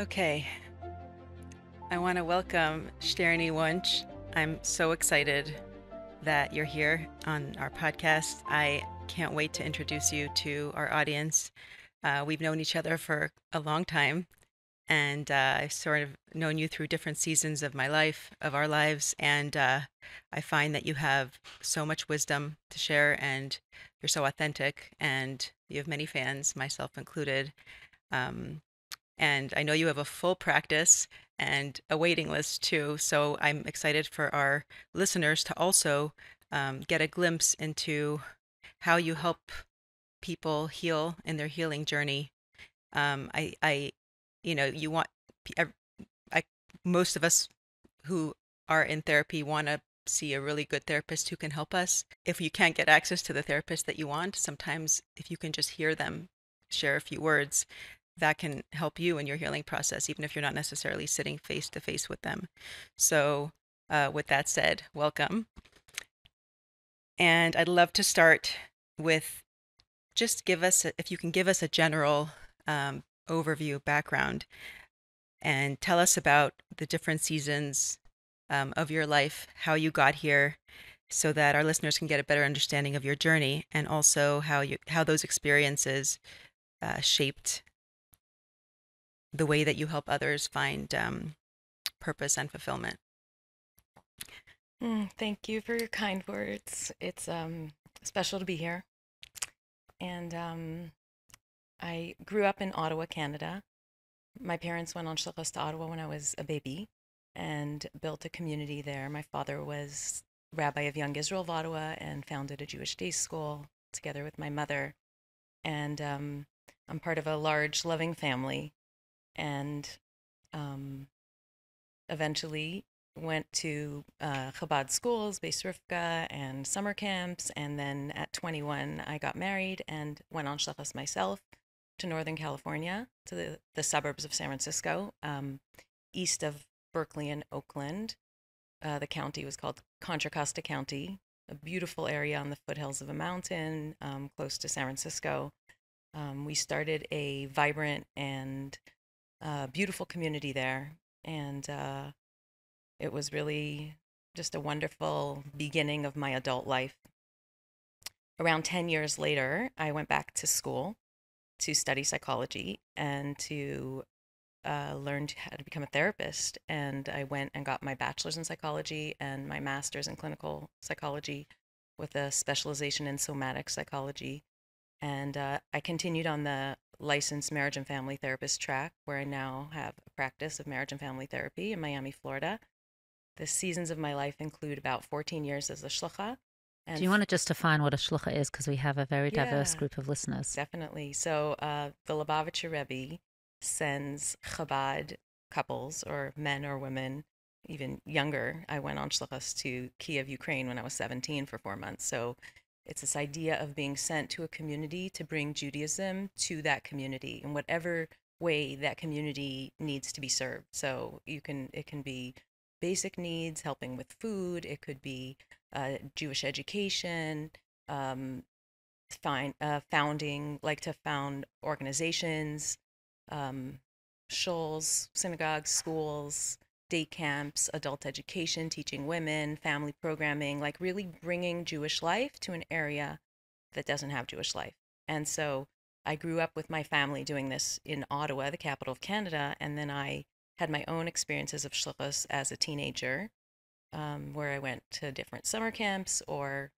Okay, I want to welcome Shternie Wuensch. I'm so excited that you're here on our podcast. I can't wait to introduce you to our audience. We've known each other for a long time, and I've sort of known you through different seasons of my life, of our lives, and I find that you have so much wisdom to share, and you're so authentic, and you have many fans, myself included. Um, and I know you have a full practice and a waiting list too. So I'm excited for our listeners to also get a glimpse into how you help people heal in their healing journey. I, you want, I, most of us who are in therapy want to see a really good therapist who can help us. If you can't get access to the therapist that you want, sometimes if you can just hear them share a few words, that can help you in your healing process, even if you're not necessarily sitting face to face with them. So, with that said, welcome. And I'd love to start with just if you can give us a general overview, background, and tell us about the different seasons of your life, how you got here, so that our listeners can get a better understanding of your journey, and also how those experiences shaped the way that you help others find purpose and fulfillment. Thank you for your kind words. It's special to be here. And I grew up in Ottawa, Canada. My parents went on shlichus to Ottawa when I was a baby and built a community there. My father was rabbi of Young Israel of Ottawa and founded a Jewish day school together with my mother. And I'm part of a large, loving family. And um, eventually went to Chabad schools, Beis Rivkah, and summer camps. And then at 21, I got married and went on shlichus myself to Northern California, to the suburbs of San Francisco, east of Berkeley and Oakland. The county was called Contra Costa County, a beautiful area on the foothills of a mountain close to San Francisco. We started a vibrant and beautiful community there. And it was really just a wonderful beginning of my adult life. Around 10 years later, I went back to school to study psychology and to learn how to become a therapist. And I went and got my bachelor's in psychology and my master's in clinical psychology with a specialization in somatic psychology. And I continued on the licensed marriage and family therapist track, where I now have a practice of marriage and family therapy in Miami, Florida. The seasons of my life include about 14 years as a shlucha. Do And you want to just define what a shlucha is? Because we have a very diverse yeah, group of listeners. definitely. So the LUBAVITCHER Rebbe sends Chabad couples, or men or women, even younger. I went on shluchas to Kiev, Ukraine when I was 17 for 4 months. So it's this idea of being sent to a community to bring Judaism to that community in whatever way that community needs to be served. So it can be basic needs, helping with food. It could be Jewish education, um, to found organizations, um, shuls, synagogues, schools, day camps, adult education, teaching women, family programming, like really bringing Jewish life to an area that doesn't have Jewish life. And so I grew up with my family doing this in Ottawa, the capital of Canada, and then I had my own experiences of shluchos as a teenager, where I went to different summer camps or,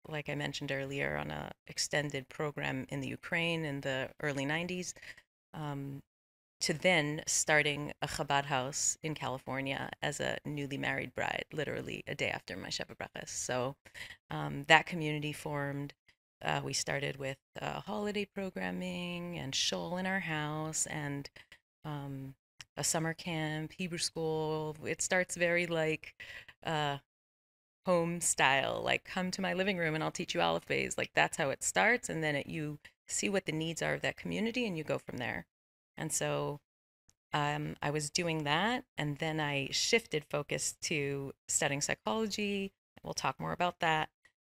like I mentioned earlier, on a extended program in the Ukraine in the early 90s, um, to then starting a Chabad house in California as a newly married bride, literally a day after my Sheva Brachas. So that community formed. We started with holiday programming and shul in our house and um, a summer camp, Hebrew school. It starts very like uh, home style, like come to my living room and I'll teach you Aleph Beis. Like that's how it starts, and then you see what the needs are of that community and you go from there. And so I was doing that, and then I shifted focus to studying psychology. We'll talk more about that.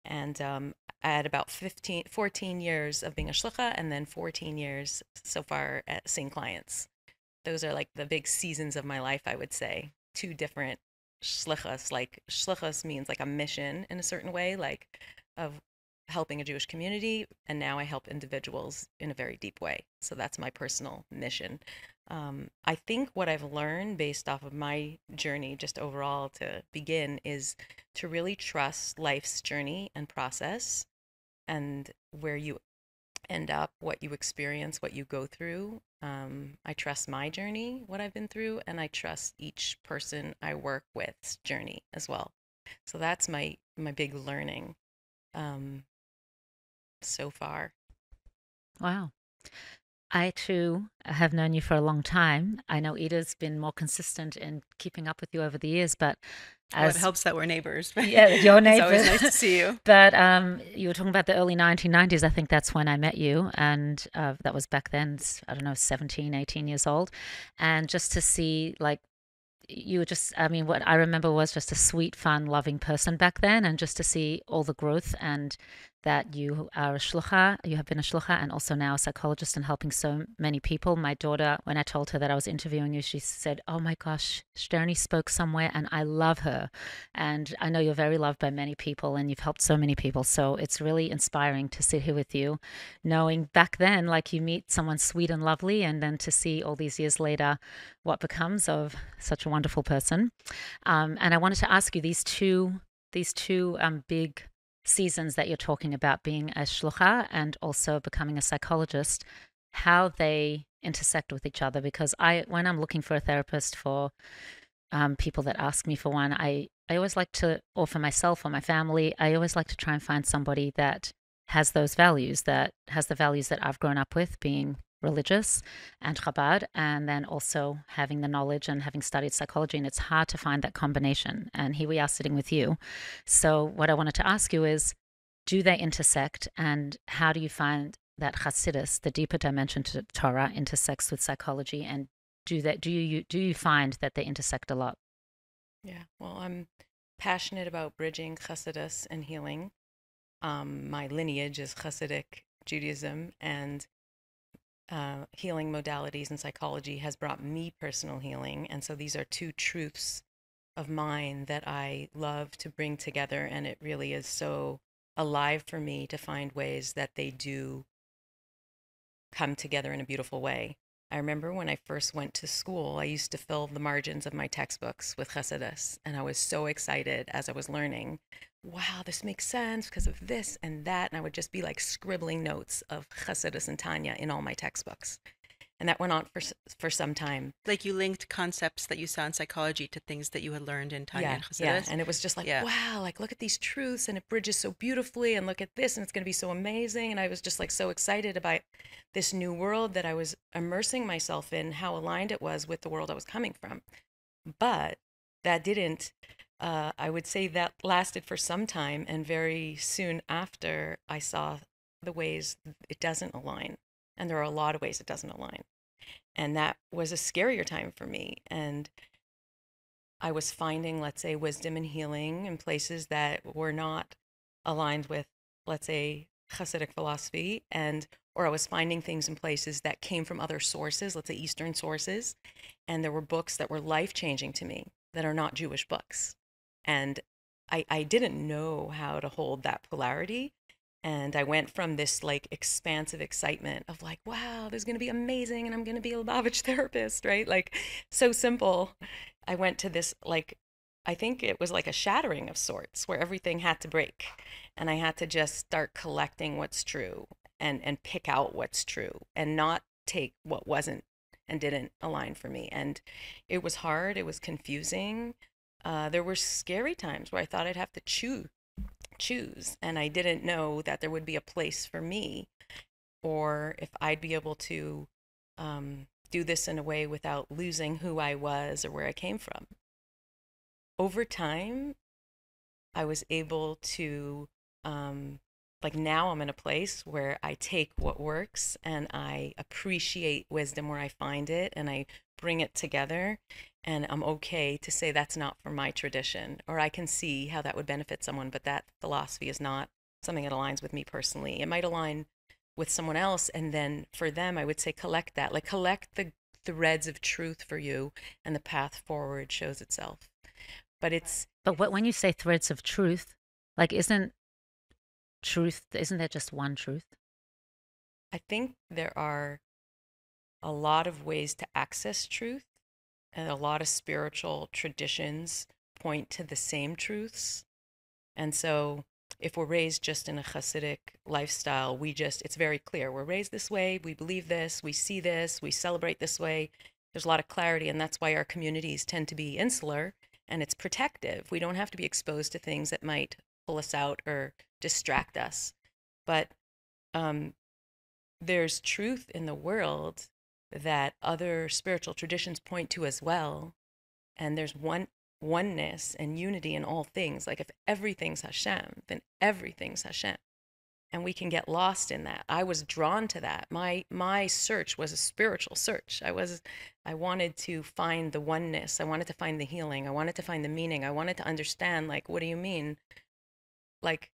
And I had about 14 years of being a shlucha, and then 14 years so far at seeing clients. Those are like the big seasons of my life, I would say. Two different shlichus. Like shlichus means like a mission in a certain way, like of helping a Jewish community, and now I help individuals in a very deep way. So that's my personal mission. I think what I've learned based off of my journey, just overall to begin, is to really trust life's journey and process, and where you end up, what you experience, what you go through. I trust my journey, what I've been through, and I trust each person I work with's journey as well. So that's my big learning so far. Wow. I too have known you for a long time. I know Eda's been more consistent in keeping up with you over the years, but it helps that we're neighbors. Yeah, your neighbor. It's always nice to see you. But you were talking about the early 1990s. I think that's when I met you, and that was back then, I don't know, 17, 18 years old. And just to see, like, you were just, I mean, what I remember was just a sweet, fun, loving person back then, and just to see all the growth, and that you are a shlucha, you have been a shlucha, and also now a psychologist and helping so many people. My daughter, when I told her that I was interviewing you, she said, "Oh my gosh, Shternie spoke somewhere and I love her." And I know you're very loved by many people and you've helped so many people. So it's really inspiring to sit here with you, knowing back then, like, you meet someone sweet and lovely, and then to see all these years later what becomes of such a wonderful person. And I wanted to ask you these two big seasons that you're talking about, being a shlucha and also becoming a psychologist, how they intersect with each other. Because when I'm looking for a therapist for people that ask me for one, I always like to, or for myself or my family, I always like to try and find somebody that has those values, that has the values that I've grown up with, being religious and Chabad, and then also having the knowledge and having studied psychology. And it's hard to find that combination. And here we are sitting with you. So what I wanted to ask you is, do they intersect, and how do you find that Chassidus, the deeper dimension to Torah, intersects with psychology? And do you find that they intersect a lot? Yeah, well, I'm passionate about bridging Chassidus and healing. My lineage is Chassidic Judaism, and healing modalities and psychology has brought me personal healing. And so these are two truths of mine that I love to bring together. And it really is so alive for me to find ways that they do come together in a beautiful way. I remember when I first went to school, I used to fill the margins of my textbooks with Chassidus. And I was so excited as I was learning, wow, this makes sense because of this and that. And I would just be like scribbling notes of Chassidus and Tanya in all my textbooks. And that went on for some time. Like, you linked concepts that you saw in psychology to things that you had learned in Tanya and Chassidus. Yeah, and it was just like, wow, like, look at these truths, and it bridges so beautifully, and look at this, and it's going to be so amazing. And I was just like so excited about this new world that I was immersing myself in, how aligned it was with the world I was coming from. But that didn't, I would say that lasted for some time, and very soon after, I saw the ways it doesn't align. And there are a lot of ways it doesn't align. And that was a scarier time for me. And I was finding, let's say, wisdom and healing in places that were not aligned with, let's say, Hasidic philosophy, or I was finding things in places that came from other sources, let's say Eastern sources. And there were books that were life-changing to me that are not Jewish books. And I didn't know how to hold that polarity. And I went from this like expansive excitement of like, wow, this is going to be amazing, and I'm going to be a Lubavitch therapist, right? Like, so simple. I went to this, like, I think it was like a shattering of sorts where everything had to break. And I had to just start collecting what's true and pick out what's true and not take what wasn't and didn't align for me. And it was hard. It was confusing. There were scary times where I thought I'd have to choose, and I didn't know that there would be a place for me, or if I'd be able to do this in a way without losing who I was or where I came from. Over time, I was able to, like, now I'm in a place where I take what works and I appreciate wisdom where I find it, and I bring it together, and I'm okay to say that's not for my tradition, or I can see how that would benefit someone, but that philosophy is not something that aligns with me personally. It might align with someone else, and then for them, I would say collect that, like collect the threads of truth for you, and the path forward shows itself. But when you say threads of truth, like isn't there just one truth? I think there are a lot of ways to access truth, and a lot of spiritual traditions point to the same truths. And so if we're raised just in a Hasidic lifestyle, it's very clear. We're raised this way, we believe this, we see this, we celebrate this way. There's a lot of clarity, and that's why our communities tend to be insular, and it's protective. We don't have to be exposed to things that might pull us out or distract us. But there's truth in the world that other spiritual traditions point to as well. And there's oneness and unity in all things. Like if everything's Hashem, then everything's Hashem. And we can get lost in that. I was drawn to that. My search was a spiritual search. I wanted to find the oneness. I wanted to find the healing. I wanted to find the meaning. I wanted to understand, like, what do you mean? Like,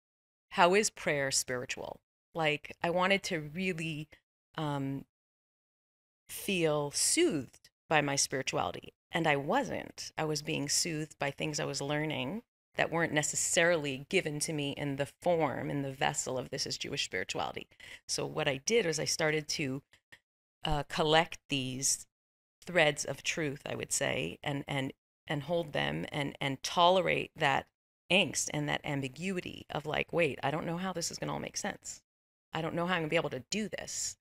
how is prayer spiritual? Like, I wanted to really feel soothed by my spirituality. And I wasn't. I was being soothed by things I was learning that weren't necessarily given to me in the form, in the vessel of this is Jewish spirituality. So what I did was I started to collect these threads of truth, I would say, and hold them and tolerate that angst and that ambiguity of like, wait, I don't know how this is going to all make sense. I don't know how I'm going to be able to do this.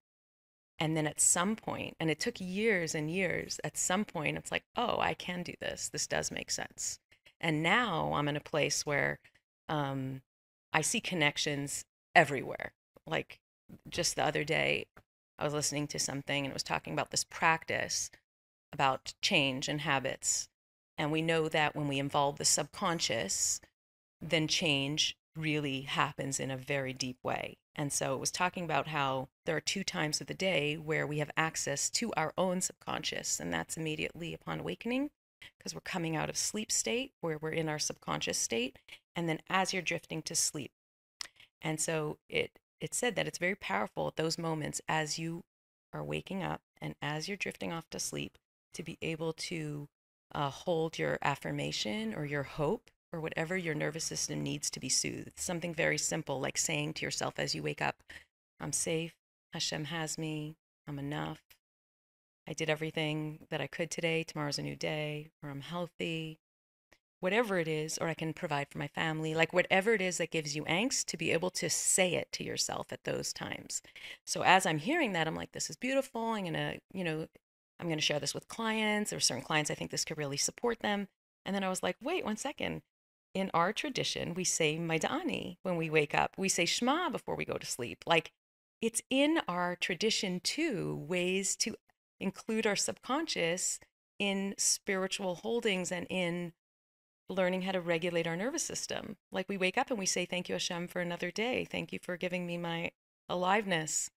And then at some point, and it took years and years, at some point it's like, oh, I can do this. This does make sense. And now I'm in a place where I see connections everywhere. Like just the other day, I was listening to something and it was talking about this practice about change and habits. And we know that when we involve the subconscious, then change really happens in a very deep way. And so it was talking about how there are 2 times of the day where we have access to our own subconscious, and that's immediately upon awakening, because we're coming out of sleep state where we're in our subconscious state, and then as you're drifting to sleep. And so it said that it's very powerful at those moments as you are waking up and as you're drifting off to sleep to be able to hold your affirmation or your hope or whatever your nervous system needs to be soothed. Something very simple, like saying to yourself as you wake up, I'm safe, Hashem has me, I'm enough, I did everything that I could today, tomorrow's a new day, or I'm healthy, whatever it is, or I can provide for my family, like whatever it is that gives you angst, to be able to say it to yourself at those times. So as I'm hearing that, I'm like, this is beautiful, I'm gonna share this with clients. There are certain clients I think this could really support them. And then I was like, wait 1 second. In our tradition, we say Maidani when we wake up. We say Shema before we go to sleep. Like, it's in our tradition too, ways to include our subconscious in spiritual holdings and in learning how to regulate our nervous system. Like, we wake up and we say, thank you, Hashem, for another day. Thank you for giving me my aliveness.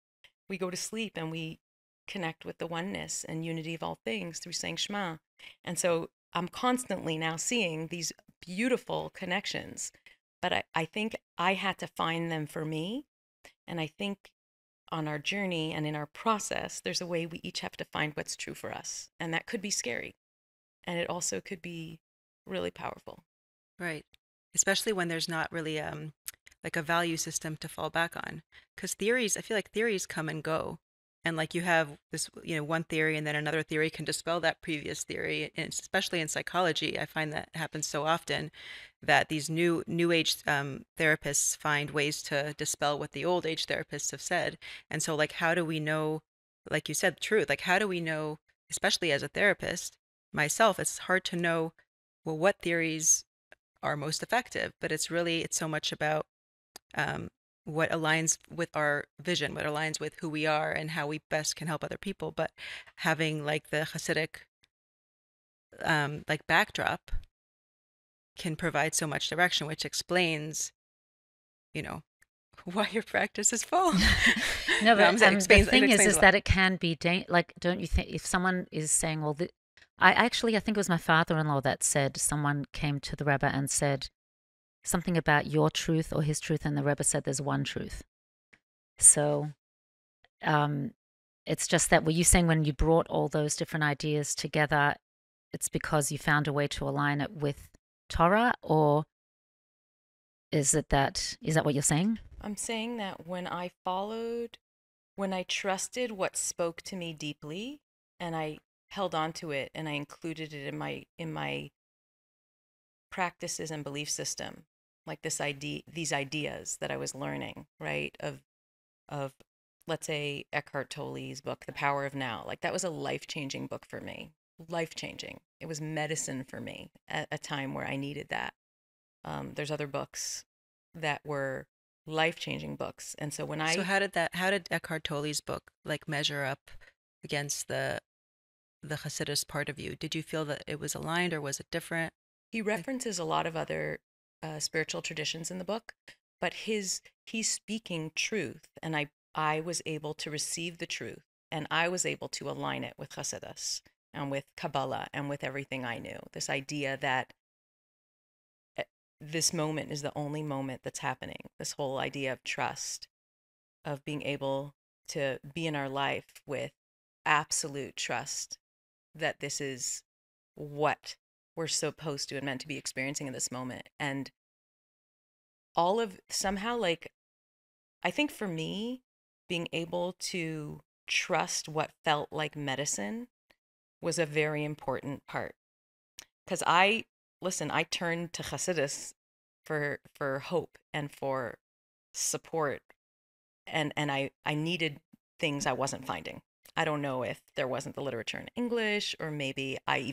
We go to sleep and we connect with the oneness and unity of all things through saying Shema. And so I'm constantly now seeing these beautiful connections, but I think I had to find them for me. And I think on our journey and in our process, there's a way we each have to find what's true for us. And that could be scary. And it also could be really powerful. Right. Especially when there's not really like a value system to fall back on. Because I feel like theories come and go. And like you have this, one theory and then another theory can dispel that previous theory. And especially in psychology, I find that happens so often that these new age therapists find ways to dispel what the old age therapists have said. And so like, how do we know, like you said, the truth? Like, how do we know, especially as a therapist, myself, it's hard to know, well, what theories are most effective, but it's so much about what aligns with our vision, what aligns with who we are and how we best can help other people. But having like the Hasidic like backdrop can provide so much direction, which explains, why your practice is full. No, but the thing is that it can be like, don't you think if someone is saying, well, I think it was my father-in-law that said, someone came to the Rebbe and said something about your truth or his truth, and the Rebbe said there's one truth. So it's just that, were you saying when you brought all those different ideas together, it's because you found a way to align it with Torah, or is that what you're saying? I'm saying that when I trusted what spoke to me deeply, and I held on to it, and I included it in my practices and belief system, like these ideas that I was learning, right? Of let's say Eckhart Tolle's book, The Power of Now. Like, that was a life-changing book for me. Life-changing. It was medicine for me at a time where I needed that. There's other books that were life-changing books. And so So how did Eckhart Tolle's book like measure up against the Hasidus part of you? Did you feel that it was aligned, or was it different? He references a lot of other spiritual traditions in the book, but he's speaking truth, and I was able to receive the truth, and I was able to align it with Hasidus and with Kabbalah and with everything I knew. This idea that this moment is the only moment that's happening. This whole idea of trust, of being able to be in our life with absolute trust that this is what we're supposed to and meant to be experiencing in this moment. And all of somehow, like, I think for me, being able to trust what felt like medicine was a very important part. Because I turned to Hasidus for hope and for support, and I needed things I wasn't finding. I don't know if there wasn't the literature in English, or maybe I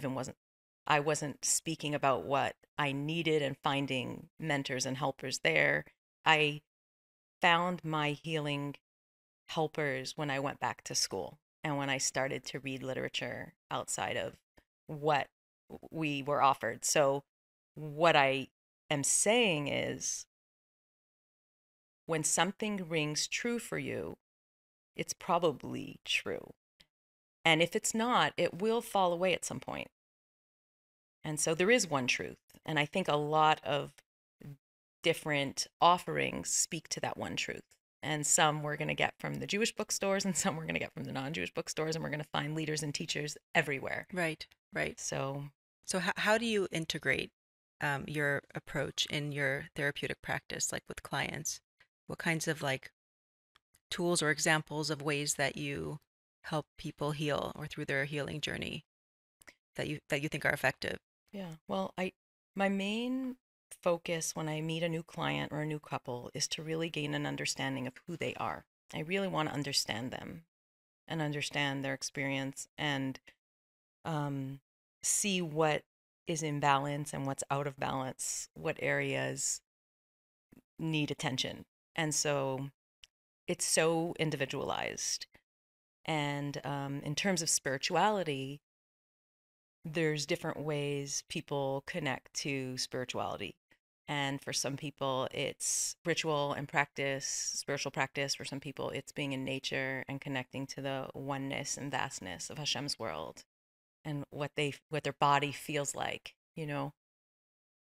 wasn't speaking about what I needed and finding mentors and helpers there. I found my healing helpers when I went back to school and when I started to read literature outside of what we were offered. So what I am saying is, when something rings true for you, it's probably true. And if it's not, it will fall away at some point. And so there is one truth. And I think a lot of different offerings speak to that one truth. And some we're going to get from the Jewish bookstores, and some we're going to get from the non-Jewish bookstores, and we're going to find leaders and teachers everywhere. Right, right. So how do you integrate your approach in your therapeutic practice, like with clients? What kinds of like tools or examples of ways that you help people heal or through their healing journey that you think are effective? Yeah. Well, my main focus when I meet a new client or a new couple is to really gain an understanding of who they are. I really want to understand them and understand their experience, and see what is in balance and what's out of balance, what areas need attention. And so it's so individualized. And in terms of spirituality, there's different ways people connect to spirituality. And for some people, it's ritual and practice, spiritual practice. For some people, it's being in nature and connecting to the oneness and vastness of Hashem's world, and what their body feels like,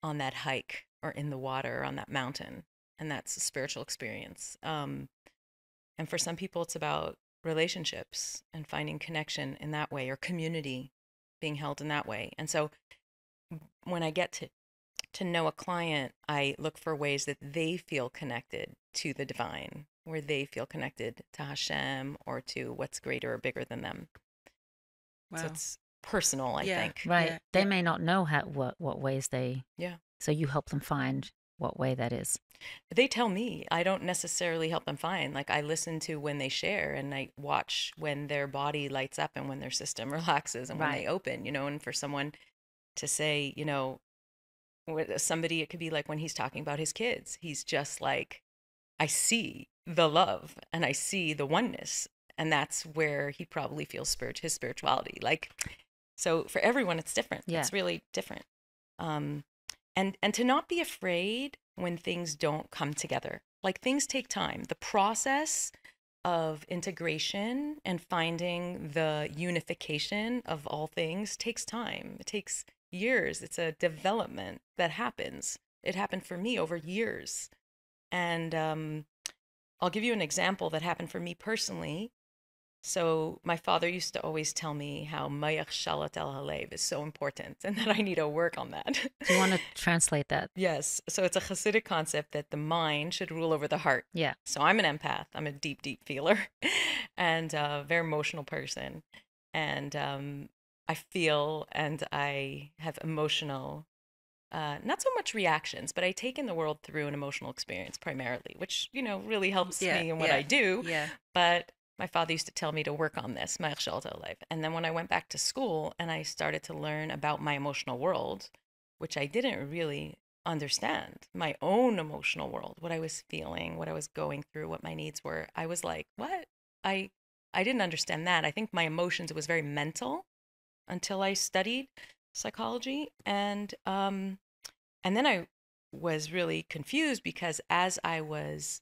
on that hike or in the water or on that mountain. And that's a spiritual experience. And for some people, it's about relationships and finding connection in that way, or community, being held in that way. And so when I get to know a client, I look for ways that they feel connected to the divine, where they feel connected to Hashem or to what's greater or bigger than them. Wow. So it's personal, I think. Right. Yeah, They yeah. may not know what ways they. Yeah. So you help them find what way that is. They tell me. I don't necessarily help them find. Like, I listen to when they share, and I watch when their body lights up and when their system relaxes and when they open, and for someone to say, with somebody, it could be like when he's talking about his kids. He's just like, I see the love and I see the oneness. And that's where he probably feels his spirituality. Like, so for everyone, it's different. Yeah. It's really different. And to not be afraid when things don't come together. Like, things take time. The process of integration and finding the unification of all things takes time. It takes years. It's a development that happens. It happened for me over years. And I'll give you an example that happened for me personally. So my father used to always tell me how Mayach Shalat El Halev is so important and that I need to work on that. Do you want to translate that? Yes. So it's a Hasidic concept that the mind should rule over the heart. Yeah. So I'm an empath. I'm a deep, deep feeler and a very emotional person. And I feel and I have emotional, not so much reactions, but I take in the world through an emotional experience primarily, which, really helps me in what I do. Yeah. But my father used to tell me to work on this, my life. And then when I went back to school and I started to learn about my emotional world, which I didn't really understand, my own emotional world, what I was feeling, what I was going through, what my needs were, I was like, what? I didn't understand that. I think my emotions, it was very mental until I studied psychology. And then I was really confused because as I was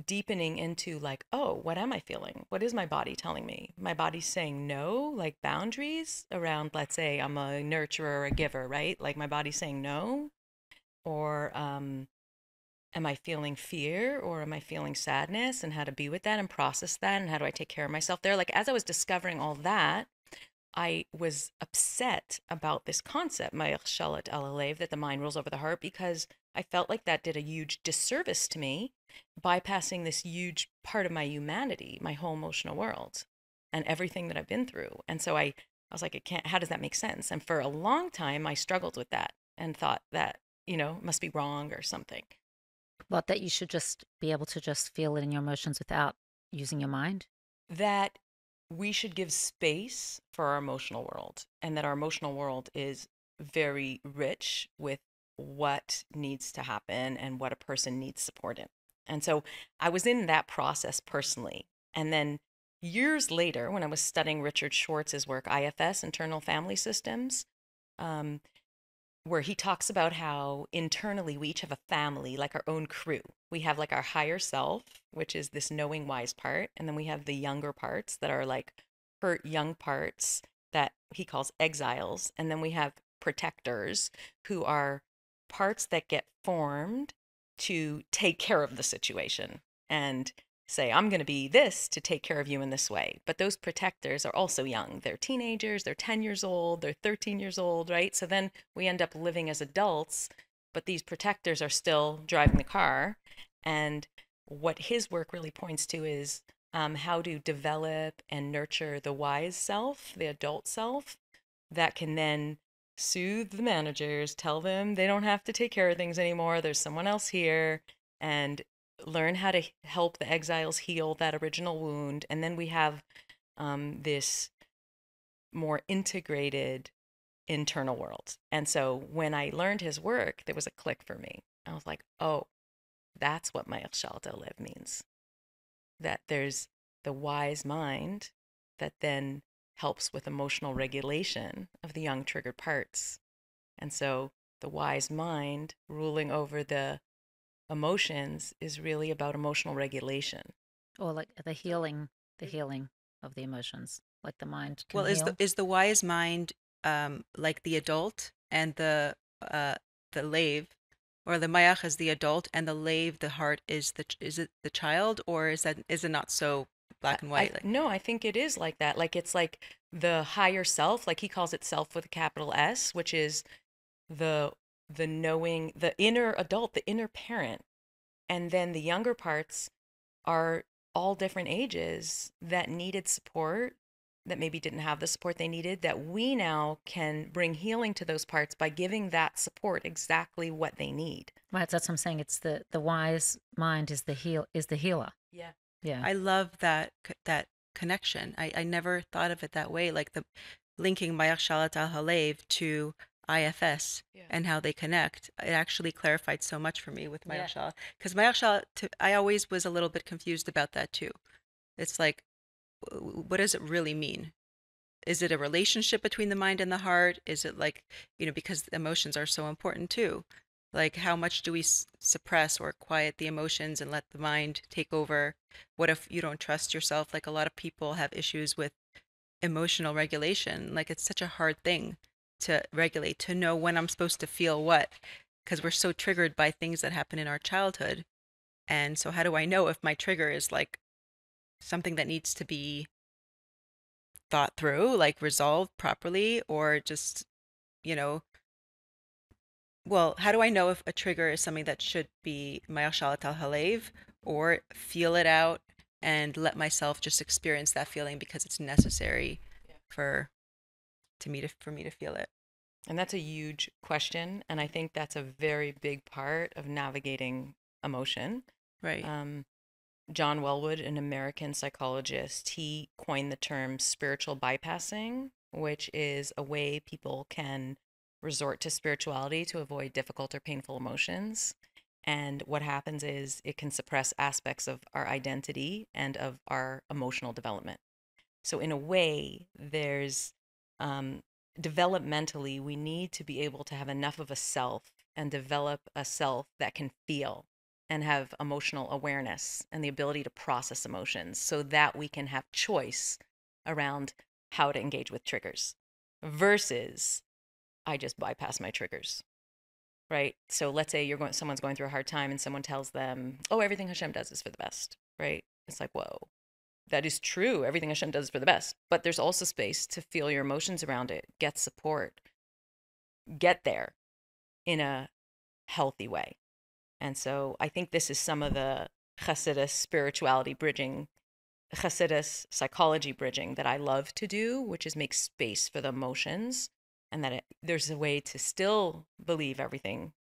deepening into like, oh, what am I feeling? What is my body telling me? My body's saying no, like boundaries around, let's say I'm a nurturer or a giver, right? Like my body's saying no. Or am I feeling fear or am I feeling sadness, and how to be with that and process that, and how do I take care of myself there? Like as I was discovering all that, I was upset about this concept, Mayach Shalat El Halev, that the mind rules over the heart, because I felt like that did a huge disservice to me, bypassing this huge part of my humanity, my whole emotional world, and everything that I've been through. And so I was like, it can't, how does that make sense? And for a long time, I struggled with that and thought that, it must be wrong or something. But that you should just be able to just feel it in your emotions without using your mind? That we should give space for our emotional world, and that our emotional world is very rich with what needs to happen and what a person needs support in. And so I was in that process personally. And then years later, when I was studying Richard Schwartz's work, IFS, Internal Family Systems, um, where he talks about how internally we each have a family, like our own crew. We have like our higher self, which is this knowing wise part. And then we have the younger parts that are like hurt young parts that he calls exiles. And then we have protectors, who are parts that get formed to take care of the situation and say, I'm going to be this to take care of you in this way. But those protectors are also young. They're teenagers, they're 10 years old, they're 13 years old, right? So then we end up living as adults, but these protectors are still driving the car. And what his work really points to is how to develop and nurture the wise self, the adult self, that can then soothe the managers, tell them they don't have to take care of things anymore. There's someone else here, and learn how to help the exiles heal that original wound. And then we have this more integrated internal world. And so when I learned his work, there was a click for me. I was like, oh, that's what Mayach Shalat El Halev means. That there's the wise mind that then helps with emotional regulation of the young triggered parts. And so the wise mind ruling over the emotions is really about emotional regulation. Or like the healing of the emotions, like the mind can Well, heal. is the wise mind like the adult, and the lave, or the mayach is the adult and the lave, the heart, is it the child, or is it not so black and white? No, I think it is like that. Like it's like the higher self, like he calls it self with a capital S, which is the knowing, the inner adult, the inner parent. And then the younger parts are all different ages that needed support, that maybe didn't have the support they needed, that we now can bring healing to those parts by giving that support exactly what they need. Right, that's what I'm saying. It's the wise mind is the healer. Yeah. Yeah. I love that connection. I never thought of it that way, like the linking Mayach Shalat El Halev to IFS and how they connect. It actually clarified so much for me with Mayach Shalat, because Mayach Shalat, I always was a little bit confused about that too. It's like, what does it really mean? Is it a relationship between the mind and the heart? Is it like, because emotions are so important too. Like, how much do we suppress or quiet the emotions and let the mind take over? What if you don't trust yourself? Like, a lot of people have issues with emotional regulation. Like, it's such a hard thing to regulate, to know when I'm supposed to feel what, because we're so triggered by things that happen in our childhood. And so how do I know if my trigger is like something that needs to be thought through, like resolved properly, or just, you know, well, how do I know if a trigger is something that should be Ma'ashalat al Halev, or feel it out and let myself just experience that feeling because it's necessary for for me to feel it? And that's a huge question. And I think that's a very big part of navigating emotion. Right. John Wellwood, an American psychologist, he coined the term spiritual bypassing, which is a way people can resort to spirituality to avoid difficult or painful emotions. And what happens is it can suppress aspects of our identity and of our emotional development. So, in a way, there's developmentally, we need to be able to have enough of a self and develop a self that can feel and have emotional awareness and the ability to process emotions so that we can have choice around how to engage with triggers versus I just bypass my triggers. Right. So let's say someone's going through a hard time and someone tells them, oh, everything Hashem does is for the best. Right. It's like, whoa, that is true. Everything Hashem does is for the best. But there's also space to feel your emotions around it, get support, get there in a healthy way. And so I think this is some of the Hasidus spirituality bridging, Hasidus psychology bridging that I love to do, which is make space for the emotions and that there's a way to still believe everything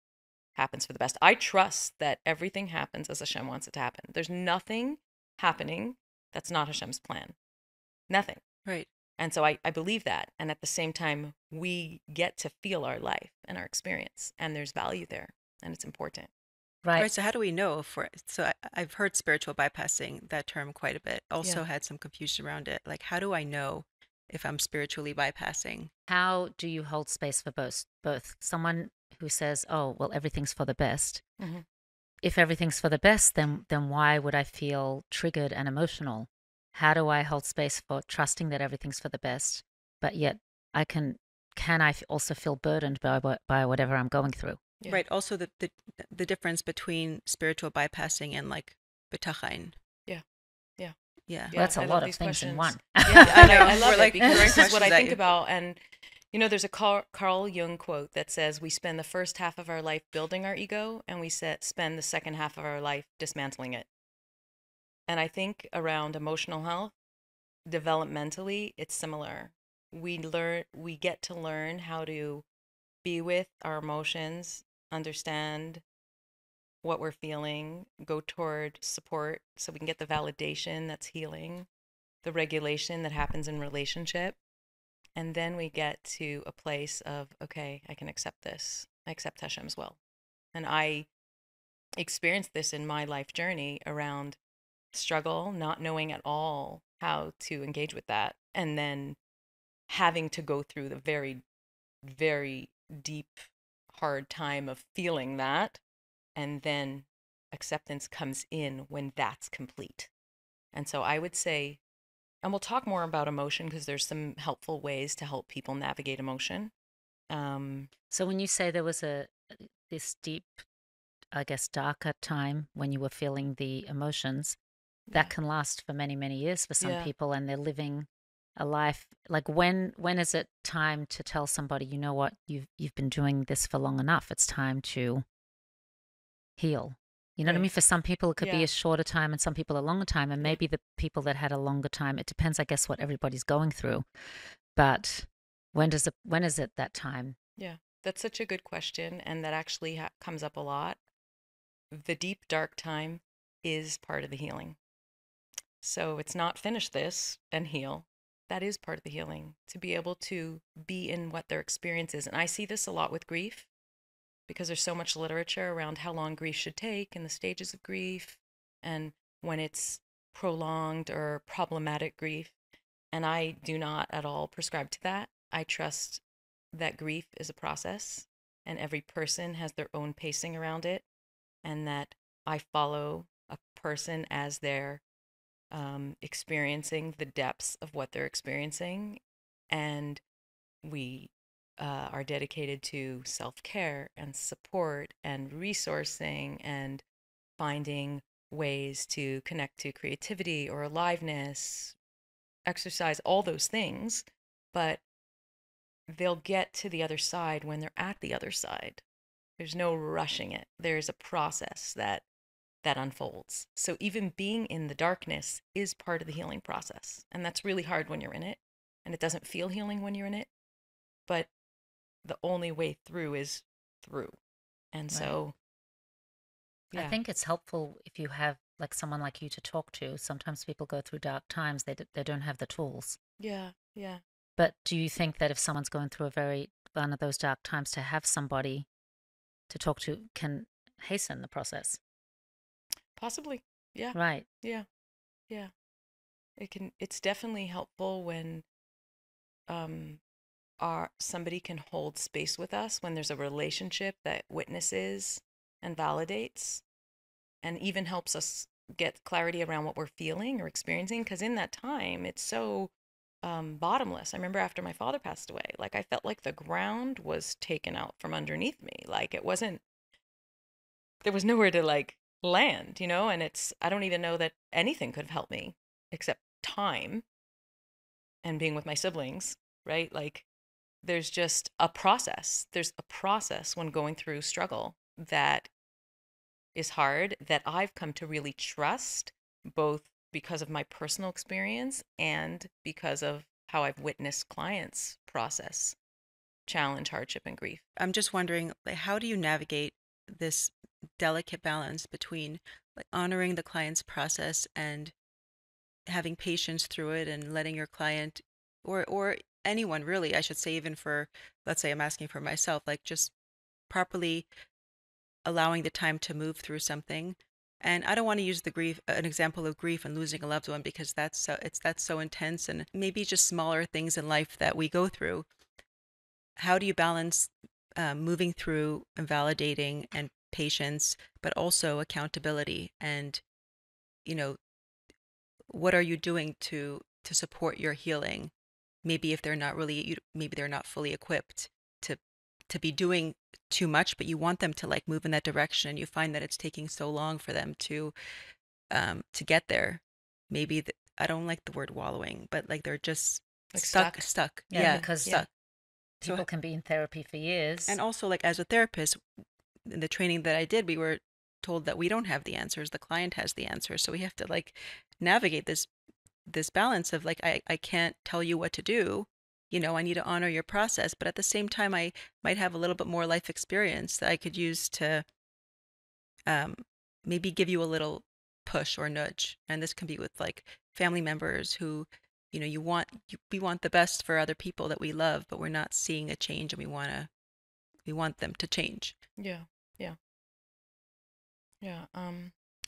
happens for the best. I trust that everything happens as Hashem wants it to happen. There's nothing happening that's not Hashem's plan. Nothing. Right. And so I believe that. And at the same time, we get to feel our life and our experience. And there's value there. And it's important. Right. So how do we know if I've heard spiritual bypassing, that term, quite a bit. Also had some confusion around it. Like, how do I know if I'm spiritually bypassing? How do you hold space for both? Someone who says, oh, well, everything's for the best. Mm-hmm. If everything's for the best, then why would I feel triggered and emotional? How do I hold space for trusting that everything's for the best, but yet can I also feel burdened by whatever I'm going through? Yeah. Right. Also, the difference between spiritual bypassing and like b'tachayin. Yeah. Well, that's a lot of things in one. Yeah, I love it because this is what I think about. And there's a Carl Jung quote that says we spend the first half of our life building our ego, and we spend the second half of our life dismantling it. And I think around emotional health, developmentally, it's similar. We get to learn how to be with our emotions, understand what we're feeling, go toward support so we can get the validation that's healing, the regulation that happens in relationship. And then we get to a place of, okay, I can accept this. I accept Hashem's will. And I experienced this in my life journey around struggle, not knowing at all how to engage with that, and then having to go through the very, very deep, hard time of feeling that. And then acceptance comes in when that's complete. And so I would say, and we'll talk more about emotion because there's some helpful ways to help people navigate emotion. So when you say there was this deep, I guess, darker time when you were feeling the emotions, that can last for many, many years for some people, and they're living a life. Like when is it time to tell somebody, you know what, you've been doing this for long enough. It's time to heal. You know what I mean? For some people, it could be a shorter time, and some people a longer time. And maybe the people that had a longer time, it depends, I guess, what everybody's going through. But when is it that time? Yeah, that's such a good question, and that actually comes up a lot. The deep, dark time is part of the healing. So it's not finish this and heal. That is part of the healing, to be able to be in what their experience is. And I see this a lot with grief, because there's so much literature around how long grief should take and the stages of grief and when it's prolonged or problematic grief. And I do not at all prescribe to that. I trust that grief is a process and every person has their own pacing around it, and that I follow a person as they're experiencing the depths of what they're experiencing. And we are dedicated to self-care and support and resourcing and finding ways to connect to creativity or aliveness, exercise all those things, but they'll get to the other side when they're at the other side. There's no rushing it. There's a process that unfolds. So even being in the darkness is part of the healing process. And that's really hard when you're in it. And it doesn't feel healing when you're in it. But the only way through is through. And so, I think it's helpful if you have like someone like you to talk to. Sometimes people go through dark times, they don't have the tools. Yeah. But do you think that if someone's going through one of those dark times, to have somebody to talk to can hasten the process? Possibly. Yeah. Right. Yeah. It's definitely helpful when somebody can hold space with us, when there's a relationship that witnesses and validates and even helps us get clarity around what we're feeling or experiencing. Because in that time, it's so bottomless. I remember after my father passed away, like I felt like the ground was taken out from underneath me. Like there was nowhere to like land, and I don't even know that anything could have helped me except time and being with my siblings, right? Like there's just a process. There's a process when going through struggle that is hard, that I've come to really trust, both because of my personal experience and because of how I've witnessed clients process challenge, hardship, and grief. I'm just wondering, like, how do you navigate this delicate balance between like honoring the client's process and having patience through it and letting your client or anyone really, I should say, even for, let's say I'm asking for myself, like just properly allowing the time to move through something. And I don't want to use an example of grief and losing a loved one, because that's so intense, and maybe just smaller things in life that we go through. How do you balance moving through and validating and patience, but also accountability? And, what are you doing to support your healing? Maybe if maybe they're not fully equipped to be doing too much, but you want them to like move in that direction, and you find that it's taking so long for them to get there. Maybe I don't like the word wallowing, but like they're just Like stuck. Yeah, because stuck. People can be in therapy for years. And also, like, as a therapist, in the training that I did, we were told that we don't have the answers, the client has the answers. So we have to like navigate this balance of like, I can't tell you what to do. I need to honor your process, but at the same time, I might have a little bit more life experience that I could use to maybe give you a little push or nudge. And this can be with like family members who, we want the best for other people that we love, but we're not seeing a change, and we want them to change. Yeah.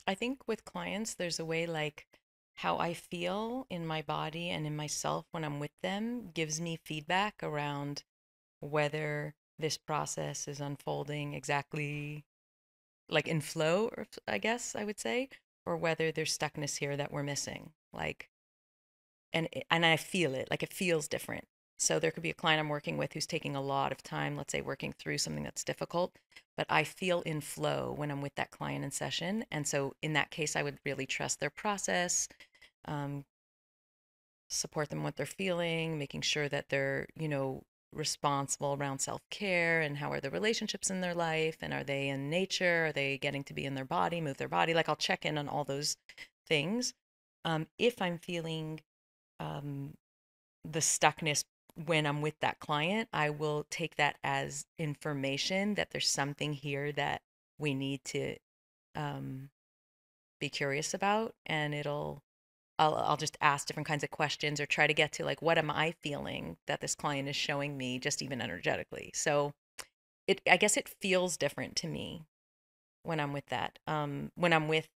I think with clients, there's a way like how I feel in my body and in myself when I'm with them gives me feedback around whether this process is unfolding exactly like in flow, or I guess I would say, or whether there's stuckness here that we're missing. Like, and I feel it, like it feels different. So there could be a client I'm working with who's taking a lot of time, let's say working through something that's difficult, but I feel in flow when I'm with that client in session. And so in that case, I would really trust their process, support them what they're feeling, making sure that they're, responsible around self-care, and how are the relationships in their life, and are they in nature, are they getting to be in their body, move their body. Like I'll check in on all those things. If I'm feeling the stuckness when I'm with that client, I will take that as information that there's something here that we need to be curious about, and I'll just ask different kinds of questions or try to get to like, what am I feeling that this client is showing me, just even energetically. So I guess it feels different to me when I'm with that. When I'm with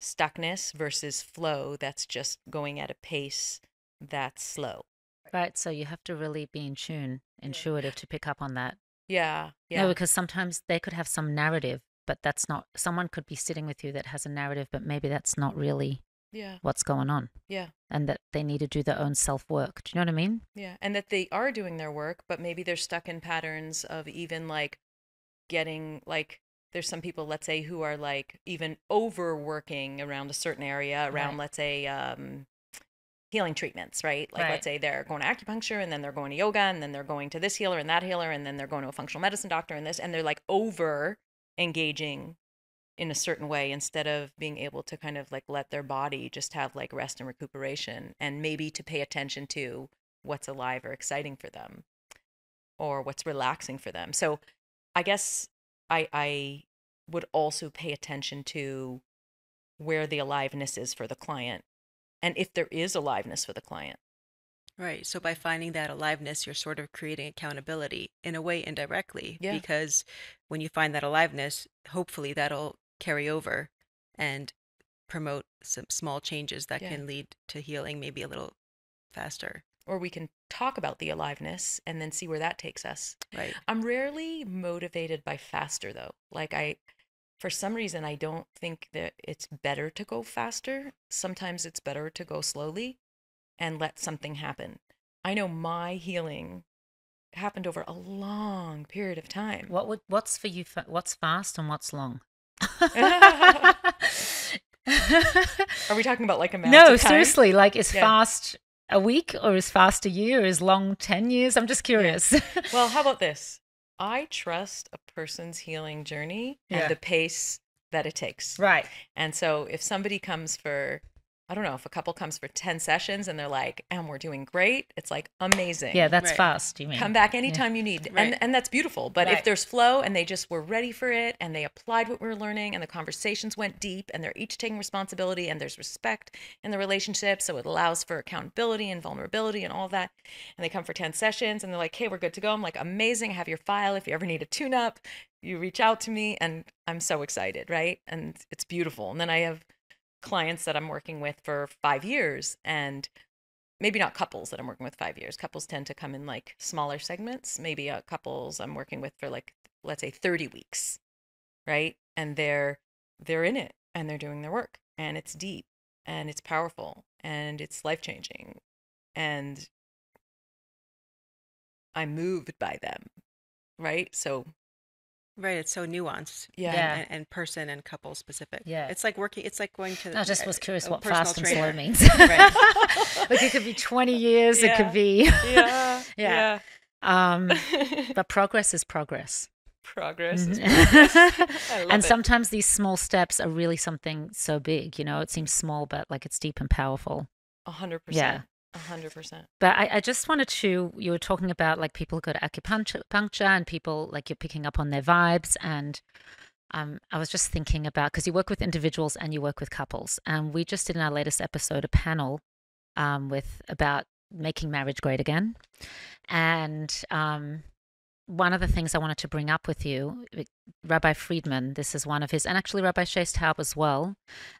stuckness versus flow, that's just going at a pace that's slow. Right. So you have to really be intuitive to pick up on that. Yeah. No, because sometimes they could have some narrative, but that's not, someone could be sitting with you that has a narrative, but maybe that's not really what's going on. Yeah. And that they need to do their own self-work. Do you know what I mean? Yeah. And that they are doing their work, but maybe they're stuck in patterns of even like getting like, there's some people, let's say, who are like even overworking around a certain area around, let's say, healing treatments, right? Like let's say they're going to acupuncture and then they're going to yoga and then they're going to this healer and that healer and then they're going to a functional medicine doctor and this, and they're like over engaging in a certain way instead of being able to kind of like let their body just have like rest and recuperation, and maybe to pay attention to what's alive or exciting for them or what's relaxing for them. So I guess I would also pay attention to where the aliveness is for the client and if there is aliveness for the client. Right. So by finding that aliveness, you're sort of creating accountability in a way indirectly, because when you find that aliveness, hopefully that'll carry over and promote some small changes that can lead to healing maybe a little faster. Or we can talk about the aliveness and then see where that takes us. Right. I'm rarely motivated by faster though. Like for some reason, I don't think that it's better to go faster. Sometimes it's better to go slowly and let something happen. I know my healing happened over a long period of time. What's for you? What's fast and what's long? Are we talking about like a amount No, of time? seriously. Like, is fast a week or is fast a year? Or is long 10 years? I'm just curious. Well, how about this? I trust a person's healing journey and the pace that it takes. Right. And so if somebody comes for, I don't know, if a couple comes for 10 sessions and they're like, and we're doing great, it's like amazing. Yeah, that's fast, you mean. Come back anytime you need. Right. And that's beautiful. But if there's flow and they just were ready for it and they applied what we were learning and the conversations went deep and they're each taking responsibility and there's respect in the relationship, so it allows for accountability and vulnerability and all of that. And they come for 10 sessions and they're like, hey, we're good to go. I'm like, amazing. I have your file. If you ever need a tune-up, you reach out to me. And I'm so excited, right? And it's beautiful. And then I have clients that I'm working with for 5 years, and maybe not couples that I'm working with 5 years. Couples tend to come in like smaller segments. Maybe couples I'm working with for like, let's say 30 weeks, right? And they're in it and they're doing their work and it's deep and it's powerful and it's life-changing. And I'm moved by them, right? So Right, it's so nuanced. And person and couple specific. Yeah. It's like going to I just was curious what personal fast and trainer. slow means. Right. Like, it could be 20 years, it could be. Yeah. But progress is progress. Progress is progress. I love And it. sometimes these small steps are really something so big, it seems small, but like it's deep and powerful. 100%. Yeah. 100%. But I just wanted to, you were talking about like people who go to acupuncture and people like you're picking up on their vibes. And I was just thinking about, because you work with individuals and you work with couples. And we just did in our latest episode a panel about making marriage great again. And one of the things I wanted to bring up with you, Rabbi Friedman, this is one of his, and actually Rabbi Shestaub as well,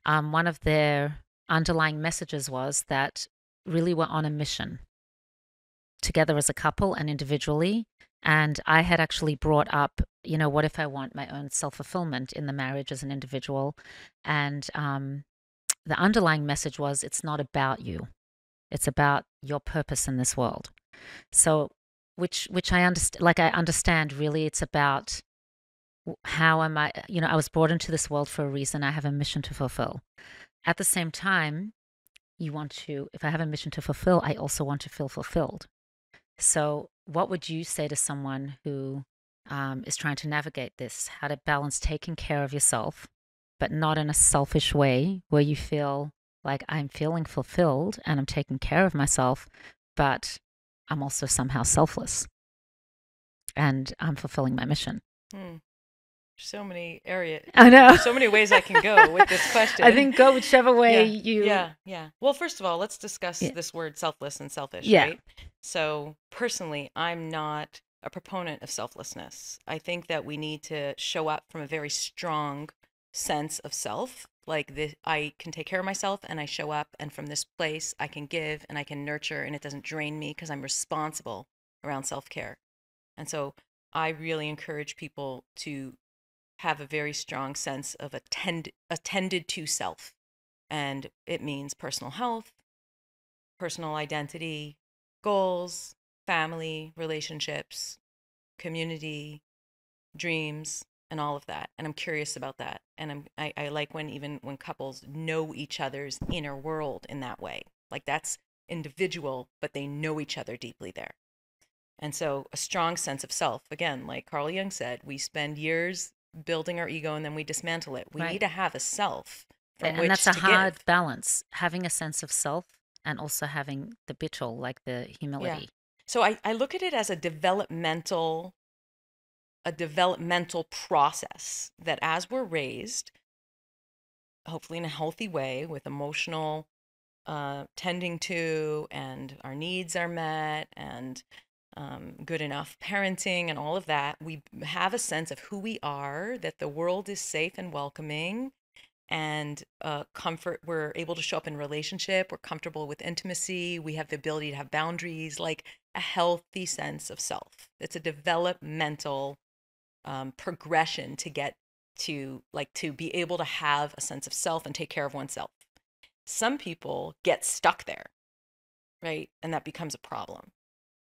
one of their underlying messages was that really were on a mission together as a couple and individually. And I had actually brought up, what if I want my own self-fulfillment in the marriage as an individual? And the underlying message was, it's not about you. It's about your purpose in this world. So, which I understand, I understand really it's about how am I, I was brought into this world for a reason. I have a mission to fulfill. At the same time, if I have a mission to fulfill, I also want to feel fulfilled. So what would you say to someone who is trying to navigate this, how to balance taking care of yourself, but not in a selfish way where you feel like I'm feeling fulfilled and I'm taking care of myself, but I'm also somehow selfless and I'm fulfilling my mission? So many areas. I know. So many ways I can go with this question. I think go whichever way you... Yeah. Well, first of all, let's discuss this word selfless and selfish, right? So personally, I'm not a proponent of selflessness. I think that we need to show up from a very strong sense of self. Like I can take care of myself and I show up, and from this place I can give and I can nurture and it doesn't drain me because I'm responsible around self-care. And so I really encourage people to have a very strong sense of attended to self. And it means personal health, personal identity, goals, family, relationships, community, dreams, and all of that. And I'm curious about that. And I like when couples know each other's inner world in that way. Like that's individual, but they know each other deeply there. And so a strong sense of self, again, like Carl Jung said, we spend years building our ego and then we dismantle it. We Right. need to have a self from And which that's a to hard give. balance, having a sense of self and also having the bitchel, like the Yeah. humility. So I look at it as a developmental process that as we're raised, hopefully in a healthy way with emotional tending to, and our needs are met, and good enough parenting and all of that, we have a sense of who we are, that the world is safe and welcoming, and comfort. We're able to show up in relationship. We're comfortable with intimacy. We have the ability to have boundaries, like a healthy sense of self. It's a developmental progression to get to, like, to be able to have a sense of self and take care of oneself. Some people get stuck there, right? And that becomes a problem.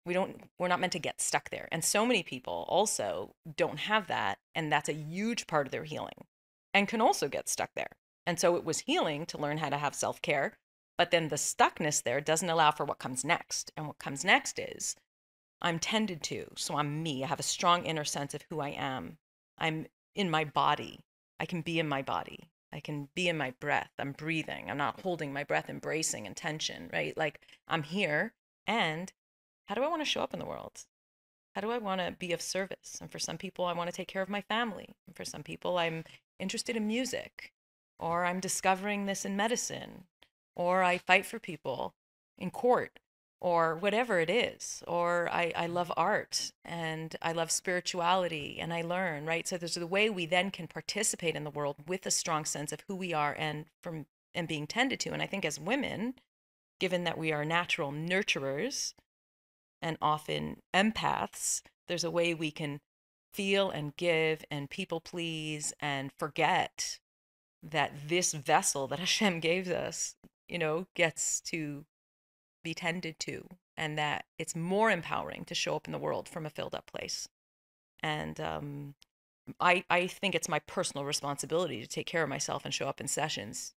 We're not meant to get stuck there. And so many people also don't have that. And that's a huge part of their healing and can also get stuck there. And so it was healing to learn how to have self-care, but then the stuckness there doesn't allow for what comes next. And what comes next is I'm tended to. So I'm me. I have a strong inner sense of who I am. I'm in my body. I can be in my body. I can be in my breath. I'm breathing. I'm not holding my breath, embracing and tension, right? Like I'm here. And how do I want to show up in the world? How do I want to be of service? And for some people, I want to take care of my family. And for some people, I'm interested in music, or I'm discovering this in medicine, or I fight for people in court, or whatever it is, or I love art and I love spirituality and I learn, right? So there's the way we then can participate in the world with a strong sense of who we are and being tended to. And I think as women, given that we are natural nurturers and often empaths, there's a way we can feel and give and people please and forget that this vessel that Hashem gave us, gets to be tended to, and that it's more empowering to show up in the world from a filled up place. And I think it's my personal responsibility to take care of myself and show up in sessions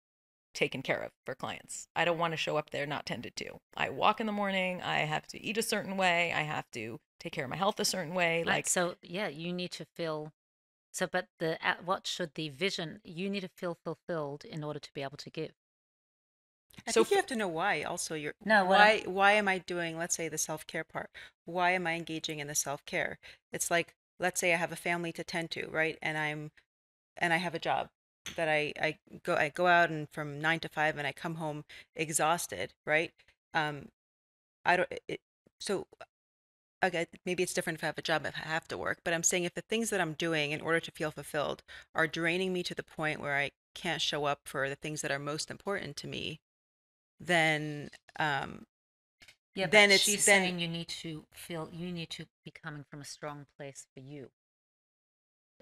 taken care of for clients. I don't want to show up there not tended to. I walk in the morning, I have to eat a certain way, I have to take care of my health a certain way. Right. Like, So yeah, you need to feel so, but what should the vision, you need to feel fulfilled in order to be able to give. I so think you have to know why also. No, Why am I doing, let's say, the self-care part? Why am I engaging in the self-care? It's like, let's say I have a family to tend to, right? And I have a job that I go out and from 9 to 5 and I come home exhausted, right? Um, I don't it, so okay, maybe it's different if I have a job if I have to work, but I'm saying if the things that I'm doing in order to feel fulfilled are draining me to the point where I can't show up for the things that are most important to me, then Yeah, then but it's she's then saying you need to be coming from a strong place for you.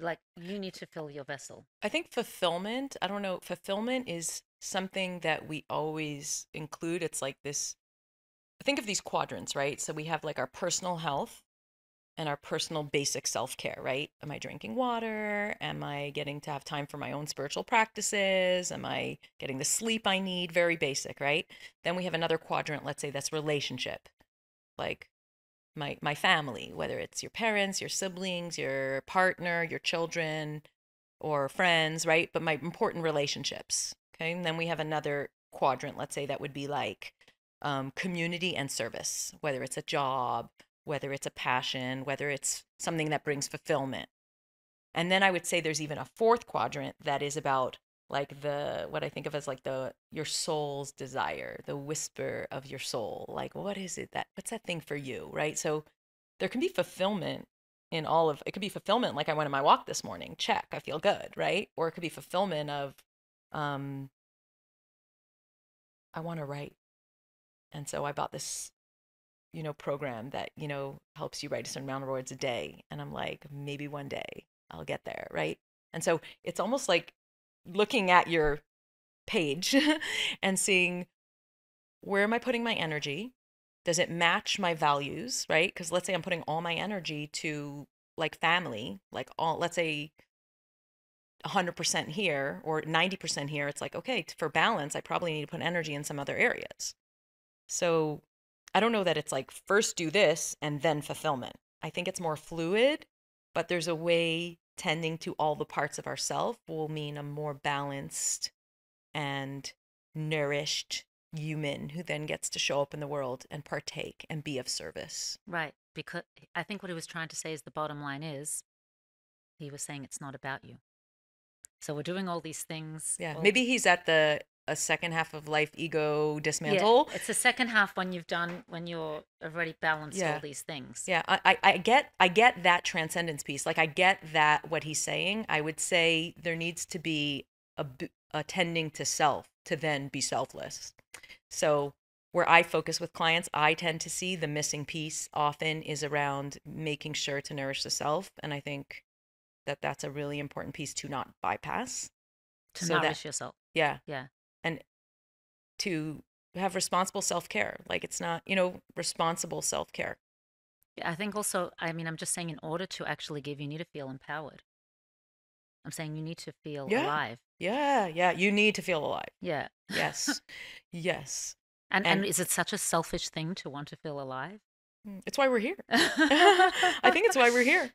Like you need to fill your vessel. I think fulfillment, I don't know, fulfillment is something that we always include. It's like this, think of these quadrants, right? So we have like our personal health and our personal basic self-care, right? Am I drinking water? Am I getting to have time for my own spiritual practices? Am I getting the sleep I need? Very basic, right? Then we have another quadrant, let's say that's relationship. Like my family, whether it's your parents, your siblings, your partner, your children, or friends, right? But my important relationships. Okay. And then we have another quadrant, let's say that would be like community and service, whether it's a job, whether it's a passion, whether it's something that brings fulfillment. And then I would say there's even a fourth quadrant that is about like what I think of as like your soul's desire, the whisper of your soul. Like, what's that thing for you, right? So there can be fulfillment in it could be fulfillment like I went on my walk this morning, check, I feel good, right? Or it could be fulfillment of um I want to write. And so I bought this, program that, helps you write a certain amount of words a day. And I'm like, maybe one day I'll get there, right? And so it's almost like looking at your page and seeing, where am I putting my energy? Does it match my values, right? Because let's say I'm putting all my energy to like family, like let's say 100% here or 90% here. It's like, okay, for balance, I probably need to put energy in some other areas. So I don't know that it's like first do this and then fulfillment. I think it's more fluid, but there's a way tending to all the parts of ourself will mean a more balanced and nourished human who then gets to show up in the world and partake and be of service. Right. Because I think what he was trying to say is the bottom line is he was saying it's not about you. So we're doing all these things. Yeah. all Maybe he's at a second half of life ego dismantle. Yeah, it's the second half when you're already balanced all these things. Yeah, I get that transcendence piece. Like I get that what he's saying. I would say there needs to be a tending to self to then be selfless. So where I focus with clients, I tend to see the missing piece often is around making sure to nourish the self, and I think that that's a really important piece to not bypass. To nourish yourself. Yeah. Yeah. And to have responsible self-care. Like it's not, responsible self-care. Yeah, I think also, I mean, I'm just saying in order to actually give, you need to feel empowered. I'm saying you need to feel alive. Yeah. Yeah. You need to feel alive. Yeah. Yes. Yes. And is it such a selfish thing to want to feel alive? It's why we're here. I think it's why we're here.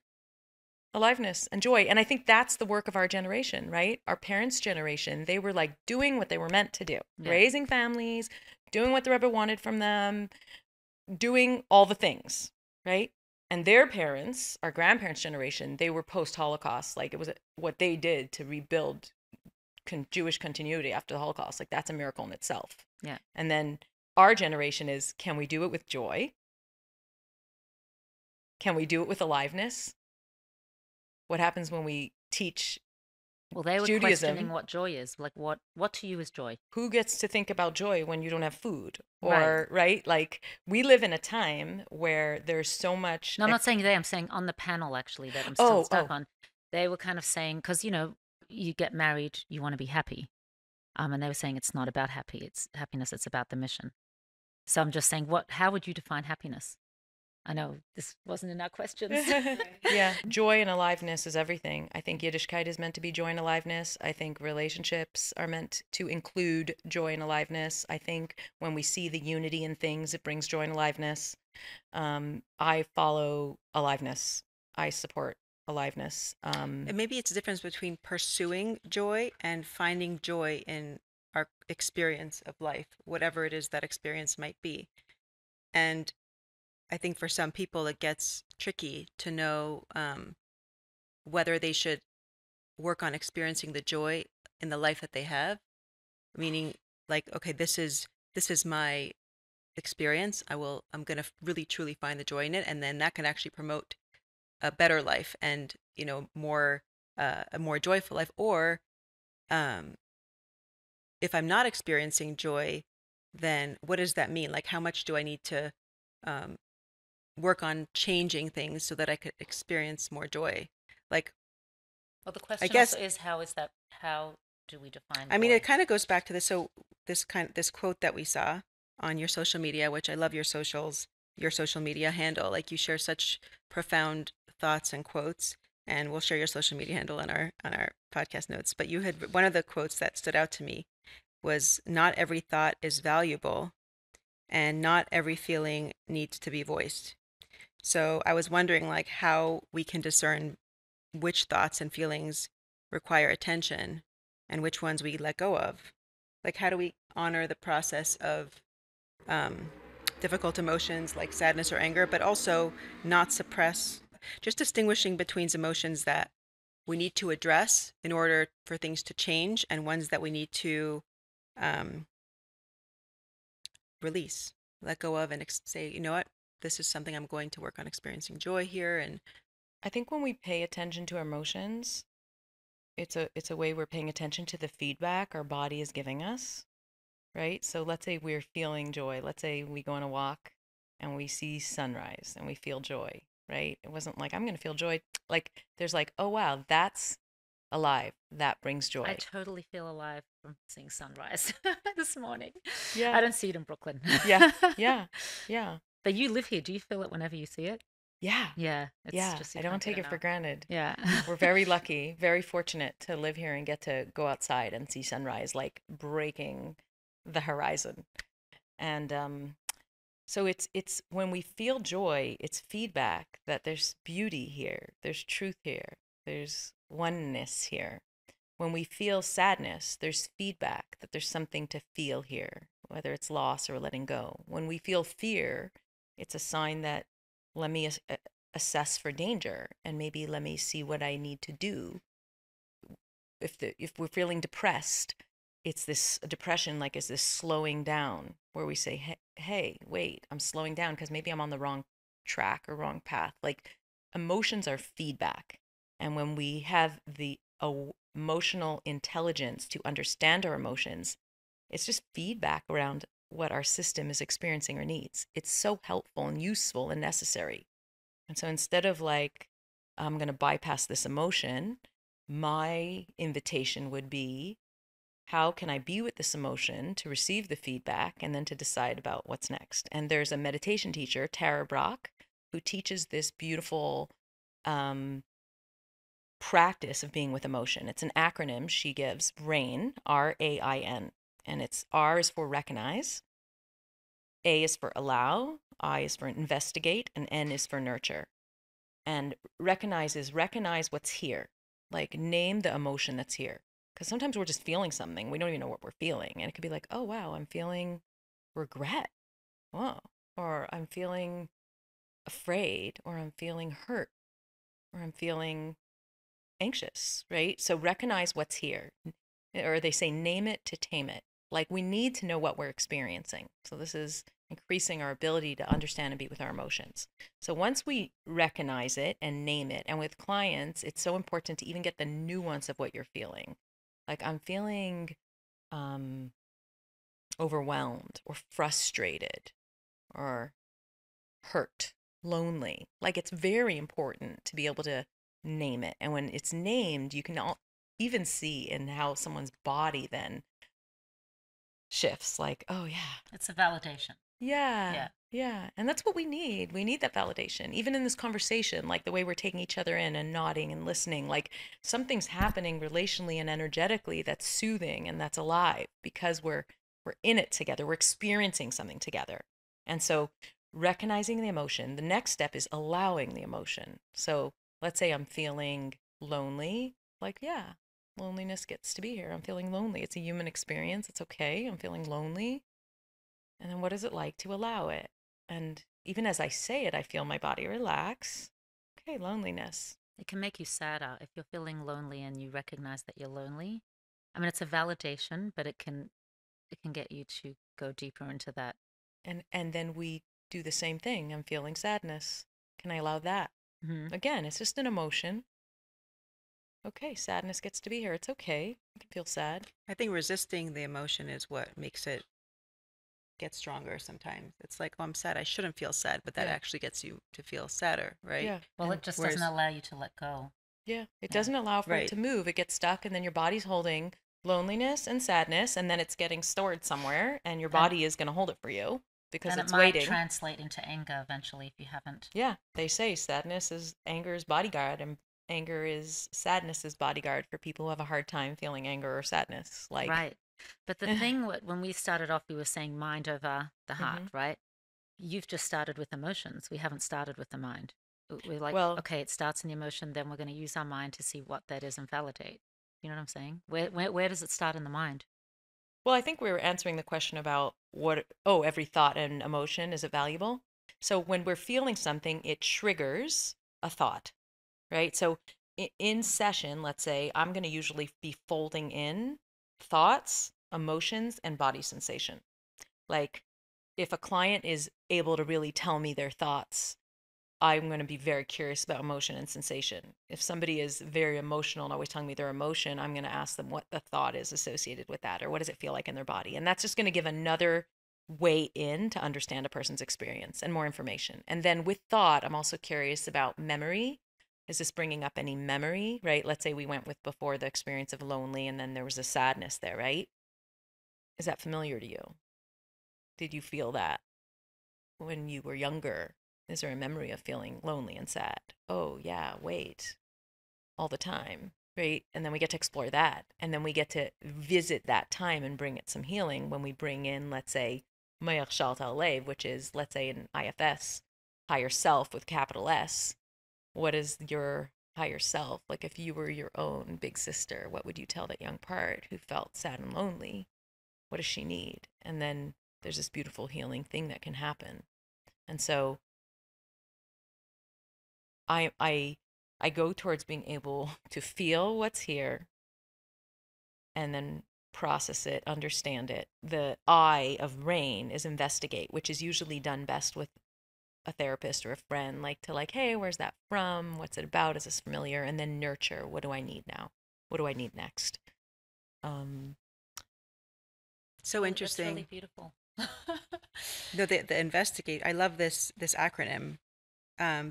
Aliveness and joy. And I think that's the work of our generation, right? Our parents' generation, they were like doing what they were meant to do, raising families, doing what the Rebbe wanted from them, doing all the things, right? And their parents, our grandparents' generation, they were post-Holocaust. Like it was what they did to rebuild Jewish continuity after the Holocaust. Like that's a miracle in itself. Yeah. And then our generation is, can we do it with joy? Can we do it with aliveness? What happens when we teach Well, they were Judaism? questioning what joy is. Like, what to you is joy? Who gets to think about joy when you don't have food? Or, right? Like, we live in a time where there's so much... No, I'm not saying today. I'm saying on the panel, actually, that I'm still stuck on. They were kind of saying, because, you get married, you want to be happy. And they were saying it's not about happiness, it's about the mission. So I'm just saying, how would you define happiness? I know this wasn't in our questions. Yeah, joy and aliveness is everything. I think Yiddishkeit is meant to be joy and aliveness. I think relationships are meant to include joy and aliveness. I think when we see the unity in things, it brings joy and aliveness. I follow aliveness. I support aliveness. And maybe it's a difference between pursuing joy and finding joy in our experience of life, whatever it is that experience might be. And I think for some people it gets tricky to know whether they should work on experiencing the joy in the life that they have, meaning like, okay, this is my experience. I'm going to really truly find the joy in it, and then that can actually promote a better life and more a more joyful life. Or if I'm not experiencing joy, then what does that mean? Like, how much do I need to work on changing things so that I could experience more joy? Like, well, the question also is, how do we define joy? I mean, it kind of goes back to this. So this quote that we saw on your social media, which I love your social media handle. Like, you share such profound thoughts and quotes, and we'll share your social media handle on our podcast notes. But you had one of the quotes that stood out to me was, "Not every thought is valuable, and not every feeling needs to be voiced." So I was wondering, like, how we can discern which thoughts and feelings require attention and which ones we let go of. Like, how do we honor the process of difficult emotions like sadness or anger, but also not suppress, just distinguishing between emotions that we need to address in order for things to change and ones that we need to release, let go of, and say, you know what, this is something I'm going to work on experiencing joy here. And I think when we pay attention to our emotions, it's a way we're paying attention to the feedback our body is giving us, right? So let's say we're feeling joy. Let's say we go on a walk and we see sunrise and we feel joy, right? It wasn't like, I'm going to feel joy. Like, there's like, oh, wow, that's alive. That brings joy. I totally feel alive from seeing sunrise this morning. Yeah. I don't see it in Brooklyn. Yeah. But you live here. Do you feel it whenever you see it? Yeah. It's just, I don't take it for granted. Yeah. We're very lucky, very fortunate to live here and get to go outside and see sunrise, like breaking the horizon. And so it's when we feel joy, it's feedback that there's beauty here, there's truth here, there's oneness here. When we feel sadness, there's feedback that there's something to feel here, whether it's loss or letting go. When we feel fear, it's a sign that let me assess for danger, and maybe let me see what I need to do. If we're feeling depressed, it's this depression, like, is this slowing down, where we say, hey, wait, I'm slowing down because maybe I'm on the wrong track or wrong path. Like, emotions are feedback. And when we have the emotional intelligence to understand our emotions, it's just feedback around what our system is experiencing or needs. It's so helpful and useful and necessary. And so instead of like, I'm going to bypass this emotion, my invitation would be, how can I be with this emotion to receive the feedback and then to decide about what's next? And there's a meditation teacher, Tara Brach, who teaches this beautiful practice of being with emotion. It's an acronym she gives, RAIN, RAIN. And it's R is for recognize, A is for allow, I is for investigate, and N is for nurture. And recognize is recognize what's here. Like, name the emotion that's here. Because sometimes we're just feeling something. We don't even know what we're feeling. And it could be like, oh, wow, I'm feeling regret. Whoa. Or I'm feeling afraid, or I'm feeling hurt, or I'm feeling anxious, right? So recognize what's here. Or they say, name it to tame it. Like, we need to know what we're experiencing. So this is increasing our ability to understand and be with our emotions. So once we recognize it and name it, and with clients, it's so important to even get the nuance of what you're feeling. Like, I'm feeling overwhelmed or frustrated or hurt, lonely. Like, it's very important to be able to name it. And when it's named, you can even see in how someone's body then shifts. Like, oh, yeah. It's a validation. Yeah. And that's what we need. We need that validation. Even in this conversation, like the way we're taking each other in and nodding and listening, like something's happening relationally and energetically that's soothing and that's alive because we're in it together. We're experiencing something together. And so recognizing the emotion, the next step is allowing the emotion. So let's say I'm feeling lonely. Like, yeah, loneliness gets to be here. I'm feeling lonely. It's a human experience. It's okay. I'm feeling lonely. And then what is it like to allow it? And even as I say it, I feel my body relax. Okay, loneliness. It can make you sadder if you're feeling lonely and you recognize that you're lonely. I mean, it's a validation, but it can get you to go deeper into that. And then we do the same thing. I'm feeling sadness. Can I allow that? Mm-hmm. Again, it's just an emotion. Okay, sadness gets to be here. It's okay. I can feel sad. I think resisting the emotion is what makes it get stronger sometimes. It's like, oh, I'm sad. I shouldn't feel sad, but that actually gets you to feel sadder, right? Yeah. Well, it just doesn't allow you to let go. Yeah. It doesn't allow for it to move. It gets stuck, and then your body's holding loneliness and sadness, and then it's getting stored somewhere, and your body is going to hold it for you because it's waiting. And it might translate into anger eventually if you haven't. Yeah. They say sadness is anger's bodyguard, and anger is sadness's bodyguard for people who have a hard time feeling anger or sadness. Like, right. But the thing, when we started off, we were saying mind over the heart, right? You've just started with emotions. We haven't started with the mind. We're like, well, okay, it starts in the emotion, then we're going to use our mind to see what that is and validate. You know what I'm saying? Where does it start in the mind? Well, I think we were answering the question about every thought and emotion, is it valuable? So when we're feeling something, it triggers a thought, right? So in session, let's say, I'm going to usually be folding in thoughts, emotions, and body sensation. Like, if a client is able to really tell me their thoughts, I'm going to be very curious about emotion and sensation. If somebody is very emotional and always telling me their emotion, I'm going to ask them what the thought is associated with that, or what does it feel like in their body. And that's just going to give another way in to understand a person's experience and more information. And then with thought, I'm also curious about memory. Is this bringing up any memory, right? Let's say we went with before the experience of lonely, and then there was a sadness there, right? Is that familiar to you? Did you feel that when you were younger? Is there a memory of feeling lonely and sad? Oh, yeah, wait. All the time, right? And then we get to explore that. And then we get to visit that time and bring it some healing when we bring in, let's say, Mayach Shalt Al Lev, which is, let's say, an IFS, higher self with capital S. What is your higher self? Like, if you were your own big sister, what would you tell that young part who felt sad and lonely? What does she need? And then there's this beautiful healing thing that can happen. And so I go towards being able to feel what's here and then process it, understand it. The I of rain is investigate, which is usually done best with a therapist or a friend, like to like, hey, where's that from? What's it about? Is this familiar? And then nurture. What do I need now? What do I need next? So interesting. That's really beautiful. No, the investigate. I love this acronym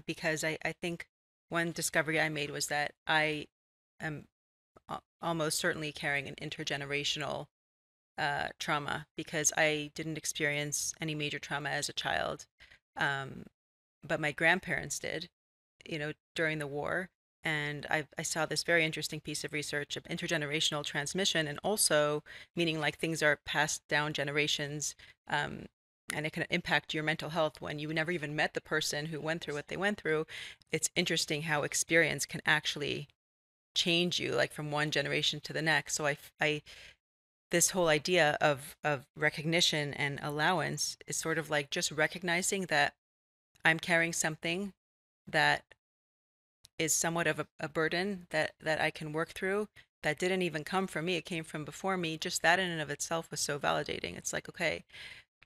because I think one discovery I made was that I am almost certainly carrying an intergenerational trauma because I didn't experience any major trauma as a child, but my grandparents did, during the war. And I saw this very interesting piece of research of intergenerational transmission, and also meaning like things are passed down generations, and it can impact your mental health when you never even met the person who went through what they went through. It's interesting how experience can actually change you, like from one generation to the next. So I this whole idea of recognition and allowance is sort of like just recognizing that I'm carrying something that is somewhat of a burden that I can work through that didn't even come from me. It came from before me. Just that in and of itself was so validating. It's like, okay,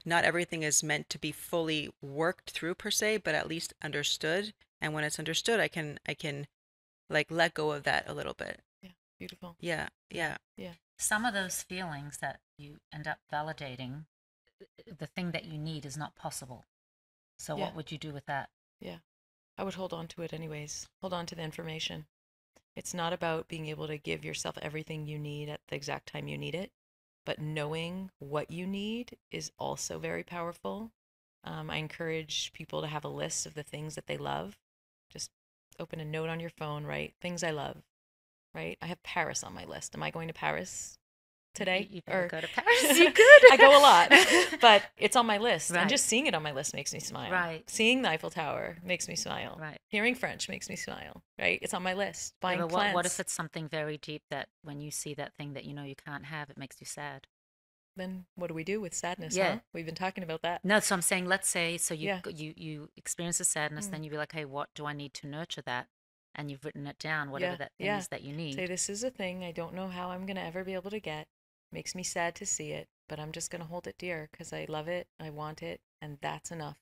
not everything is meant to be fully worked through per se, but at least understood. And when it's understood, I can like let go of that a little bit. Yeah, beautiful. Yeah. Some of those feelings that you end up validating, the thing that you need is not possible. So what would you do with that? Yeah. I would hold on to it anyways. Hold on to the information. It's not about being able to give yourself everything you need at the exact time you need it, but knowing what you need is also very powerful. I encourage people to have a list of the things that they love. Just open a note on your phone, write things I love, right? I have Paris on my list. Am I going to Paris today? You better go to Paris. You could. I go a lot, but it's on my list. Right. And just seeing it on my list makes me smile. Right. Seeing the Eiffel Tower makes me smile. Right. Hearing French makes me smile. Right. It's on my list. Buying But plants. what if it's something very deep that when you see that thing that you know you can't have, it makes you sad? Then what do we do with sadness? Yeah. Huh? We've been talking about that. No, so I'm saying, let's say, so you Yeah. you experience the sadness, then you be like, hey, what do I need to nurture that? And you've written it down, whatever that thing is that you need. Say, this is a thing I don't know how I'm going to ever be able to get. Makes me sad to see it, but I'm just going to hold it dear because I love it, I want it, and that's enough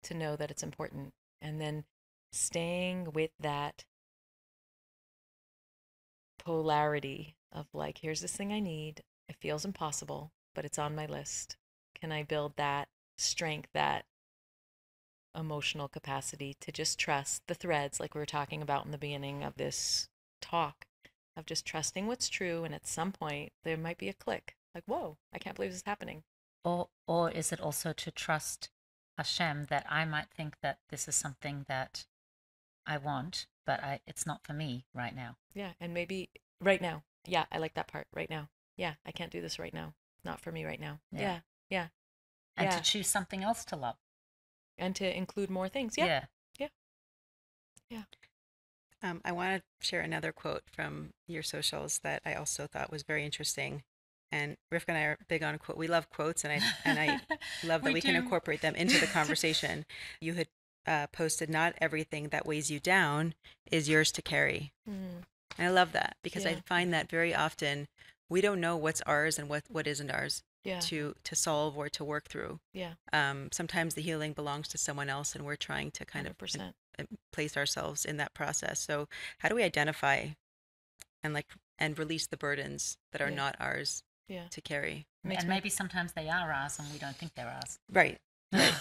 to know that it's important. And then staying with that polarity of like, here's this thing I need. It feels impossible, but it's on my list. Can I build that strength, that emotional capacity to just trust the threads, like we were talking about in the beginning of this talk, of just trusting what's true, and at some point there might be a click, like, whoa, I can't believe this is happening. Or is it also to trust Hashem that I might think that this is something that I want, but it's not for me right now? Yeah, and maybe right now. Yeah, I like that part. Right now. Yeah, I can't do this right now. Not for me right now. Yeah. And to choose something else to love. And to include more things. Yeah. I want to share another quote from your socials that I also thought was very interesting. And Rivkah and I are big on quote. We love quotes, and I love that we can incorporate them into the conversation. You had posted, "Not everything that weighs you down is yours to carry." And I love that because I find that very often we don't know what's ours and what isn't ours to solve or to work through. Sometimes the healing belongs to someone else, and we're trying to kind 100%. of place ourselves in that process. So how do we identify and release the burdens that are not ours to carry? And maybe sometimes they are ours and we don't think they're ours. Right.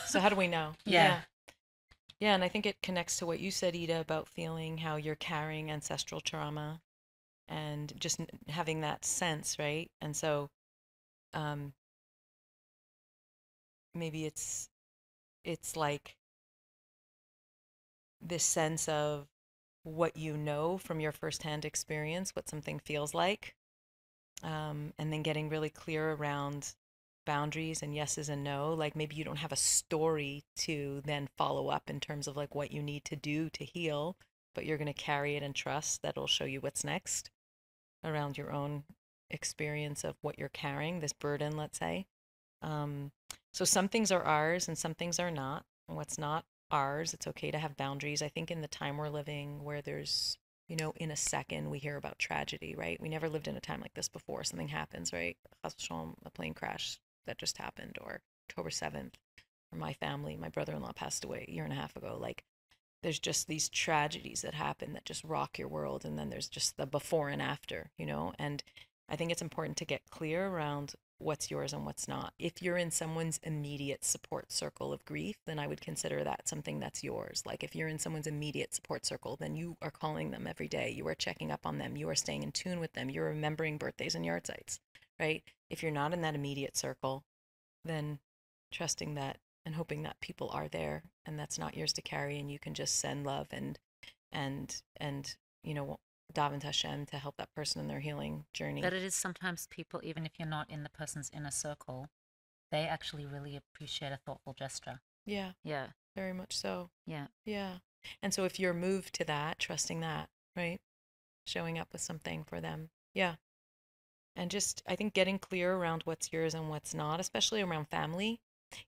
So how do we know? Yeah, and I think it connects to what you said, Eda, about feeling how you're carrying ancestral trauma and just having that sense, right? And so maybe it's like this sense of what you know from your firsthand experience, what something feels like, and then getting really clear around boundaries and yeses and no. Like maybe you don't have a story to then follow up in terms of like what you need to do to heal, but you're going to carry it and trust that it'll show you what's next around your own experience of what you're carrying, this burden, let's say. So some things are ours and some things are not. And what's not ours, it's okay to have boundaries. I think in the time we're living where there's, you know, in a second we hear about tragedy, right? We never lived in a time like this before. Something happens, right? A plane crash that just happened, or October 7th, or my family, my brother-in-law passed away a year and a half ago. Like there's just these tragedies that happen that just rock your world. And then there's just the before and after, you know? And I think it's important to get clear around what's yours and what's not. If you're in someone's immediate support circle of grief, then I would consider that something that's yours. Like if you're in someone's immediate support circle, then you are calling them every day. You are checking up on them. You are staying in tune with them. You're remembering birthdays and yard sites, right? If you're not in that immediate circle, then trusting that and hoping that people are there and that's not yours to carry, and you can just send love and you know, daven to Hashem to help that person in their healing journey. That it is sometimes people, even if you're not in the person's inner circle, they actually really appreciate a thoughtful gesture. Yeah. Yeah. Very much so. Yeah. Yeah. And so if you're moved to that, trusting that, right? Showing up with something for them. Yeah. And just, I think getting clear around what's yours and what's not, especially around family,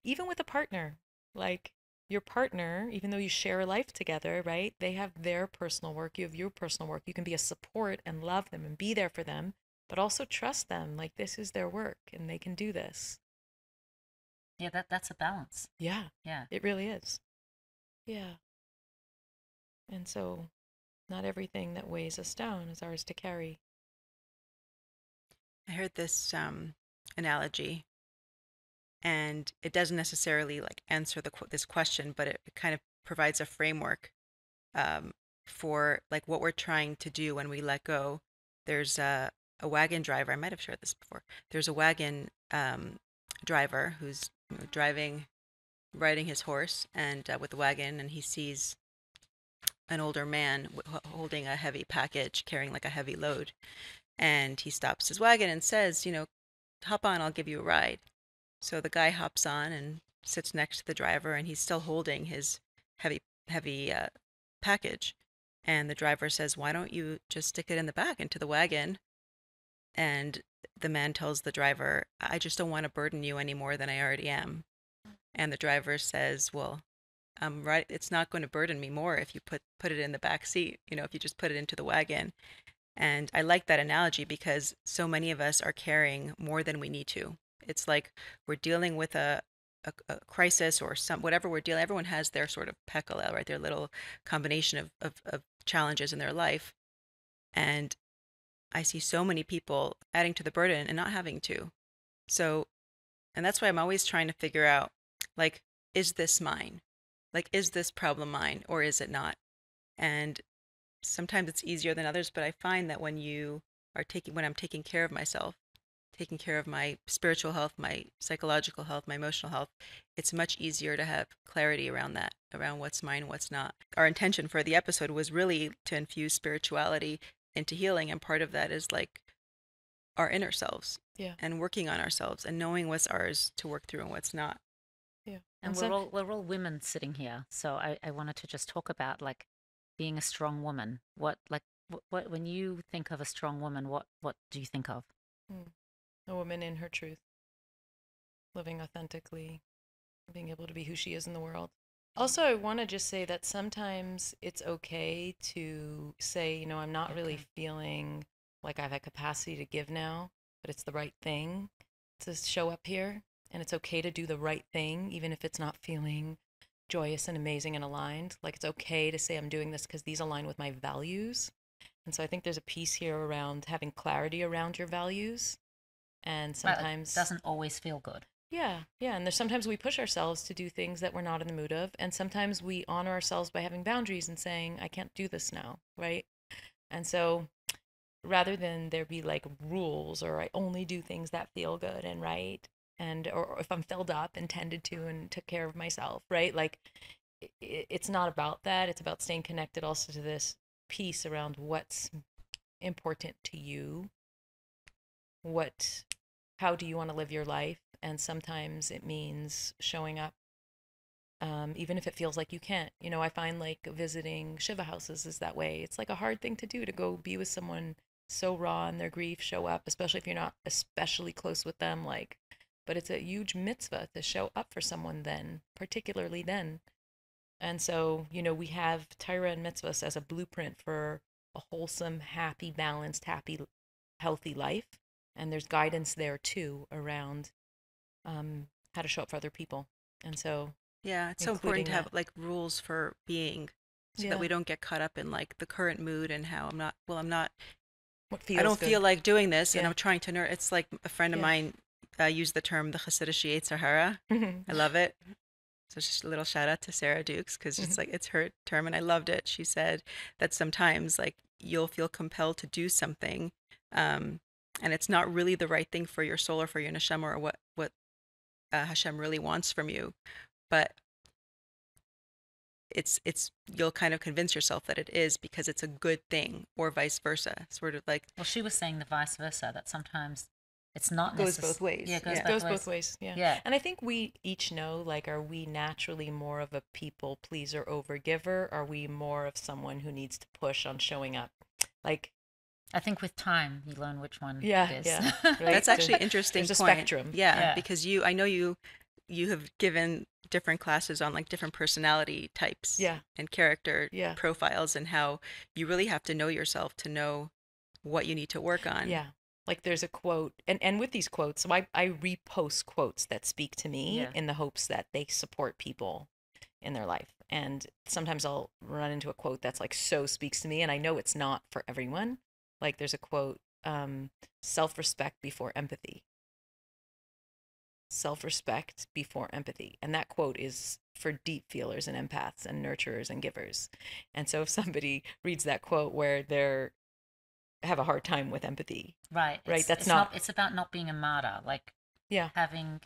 even with a partner. Like your partner, even though you share a life together, right? They have their personal work, you have your personal work. You can be a support and love them and be there for them, but also trust them. Like this is their work and they can do this. Yeah, that's a balance. Yeah. Yeah. It really is. Yeah. And so not everything that weighs us down is ours to carry. I heard this analogy, and it doesn't necessarily like answer this question, but it kind of provides a framework for like what we're trying to do when we let go. There's a wagon driver. I might have shared this before. There's a wagon driver who's riding his horse and with the wagon, and he sees an older man holding a heavy package, carrying like a heavy load, and he stops his wagon and says, you know, hop on, I'll give you a ride. So the guy hops on and sits next to the driver, and he's still holding his heavy package. And the driver says, why don't you just stick it in the back into the wagon? And the man tells the driver, I just don't want to burden you any more than I already am. And the driver says, well, right, it's not going to burden me more if you put it in the back seat, you know, if you just put it into the wagon. And I like that analogy because so many of us are carrying more than we need to. It's like we're dealing with a crisis or whatever we're dealing. Everyone has their sort of pekala, right? Their little combination of challenges in their life. And I see so many people adding to the burden and not having to. So, and that's why I'm always trying to figure out, like, is this mine? Like, is this problem mine or is it not? And sometimes it's easier than others, but I find that when I'm taking care of myself, taking care of my spiritual health, my psychological health, my emotional health, it's much easier to have clarity around that, around what's mine, what's not. Our intention for the episode was really to infuse spirituality into healing, and part of that is like our inner selves, yeah, and working on ourselves and knowing what's ours to work through and what's not. Yeah. And we're all women sitting here, so I wanted to just talk about like being a strong woman. What when you think of a strong woman, what do you think of? A woman in her truth, living authentically, being able to be who she is in the world. Also, I want to just say that sometimes it's okay to say, you know, I'm not really feeling like I have a capacity to give now, but it's the right thing to show up here. And it's okay to do the right thing, even if it's not feeling joyous and amazing and aligned. Like it's okay to say I'm doing this because these align with my values. And so I think there's a piece here around having clarity around your values. And sometimes it doesn't always feel good. Yeah. And there's sometimes we push ourselves to do things that we're not in the mood of. And sometimes we honor ourselves by having boundaries and saying, I can't do this now, right? And so rather than there be like rules or I only do things that feel good and right, and or if I'm filled up and tended to and took care of myself, right? Like it's not about that. It's about staying connected also to this piece around what's important to you. How do you want to live your life? and sometimes it means showing up, even if it feels like you can't. I find like visiting Shiva houses is that way. It's like a hard thing to do, to go be with someone so raw in their grief, show up, especially if you're not especially close with them. But it's a huge mitzvah to show up for someone then, particularly then. And so, we have Torah and mitzvahs as a blueprint for a wholesome, happy, balanced, happy, healthy life. And there's guidance there too around how to show up for other people. And so, yeah, it's so important to have like rules for being, so that we don't get caught up in like the current mood and how I'm not, I don't feel like doing this, and I'm trying to it's like a friend of mine used the term the Hasidic Yetzer Hara. I love it. So just a little shout out to Sarah Dukes, because it's like, it's her term and I loved it. She said that sometimes like you'll feel compelled to do something, and it's not really the right thing for your soul or for your neshama, or what Hashem really wants from you, but it's you'll kind of convince yourself that it is because it's a good thing, or vice versa, sort of like. Well, she was saying the vice versa, that sometimes it's not goes both ways. Yeah, it goes both ways. Yeah. And I think we each know, like, are we naturally more of a people pleaser over giver? Are we more of someone who needs to push on showing up? Like, I think with time you learn which one it is. Yeah. Right? That's actually an interesting There's point. A spectrum. Yeah, because I know you have given different classes on like different personality types and character profiles, and how you really have to know yourself to know what you need to work on. Yeah. Like there's a quote, and with these quotes, so I repost quotes that speak to me in the hopes that they support people in their life. And sometimes I'll run into a quote that's like so speaks to me, and I know it's not for everyone. Like there's a quote, self-respect before empathy. Self-respect before empathy. And that quote is for deep feelers and empaths and nurturers and givers. And so if somebody reads that quote where they're have a hard time with empathy, right? It's about not being a martyr, like having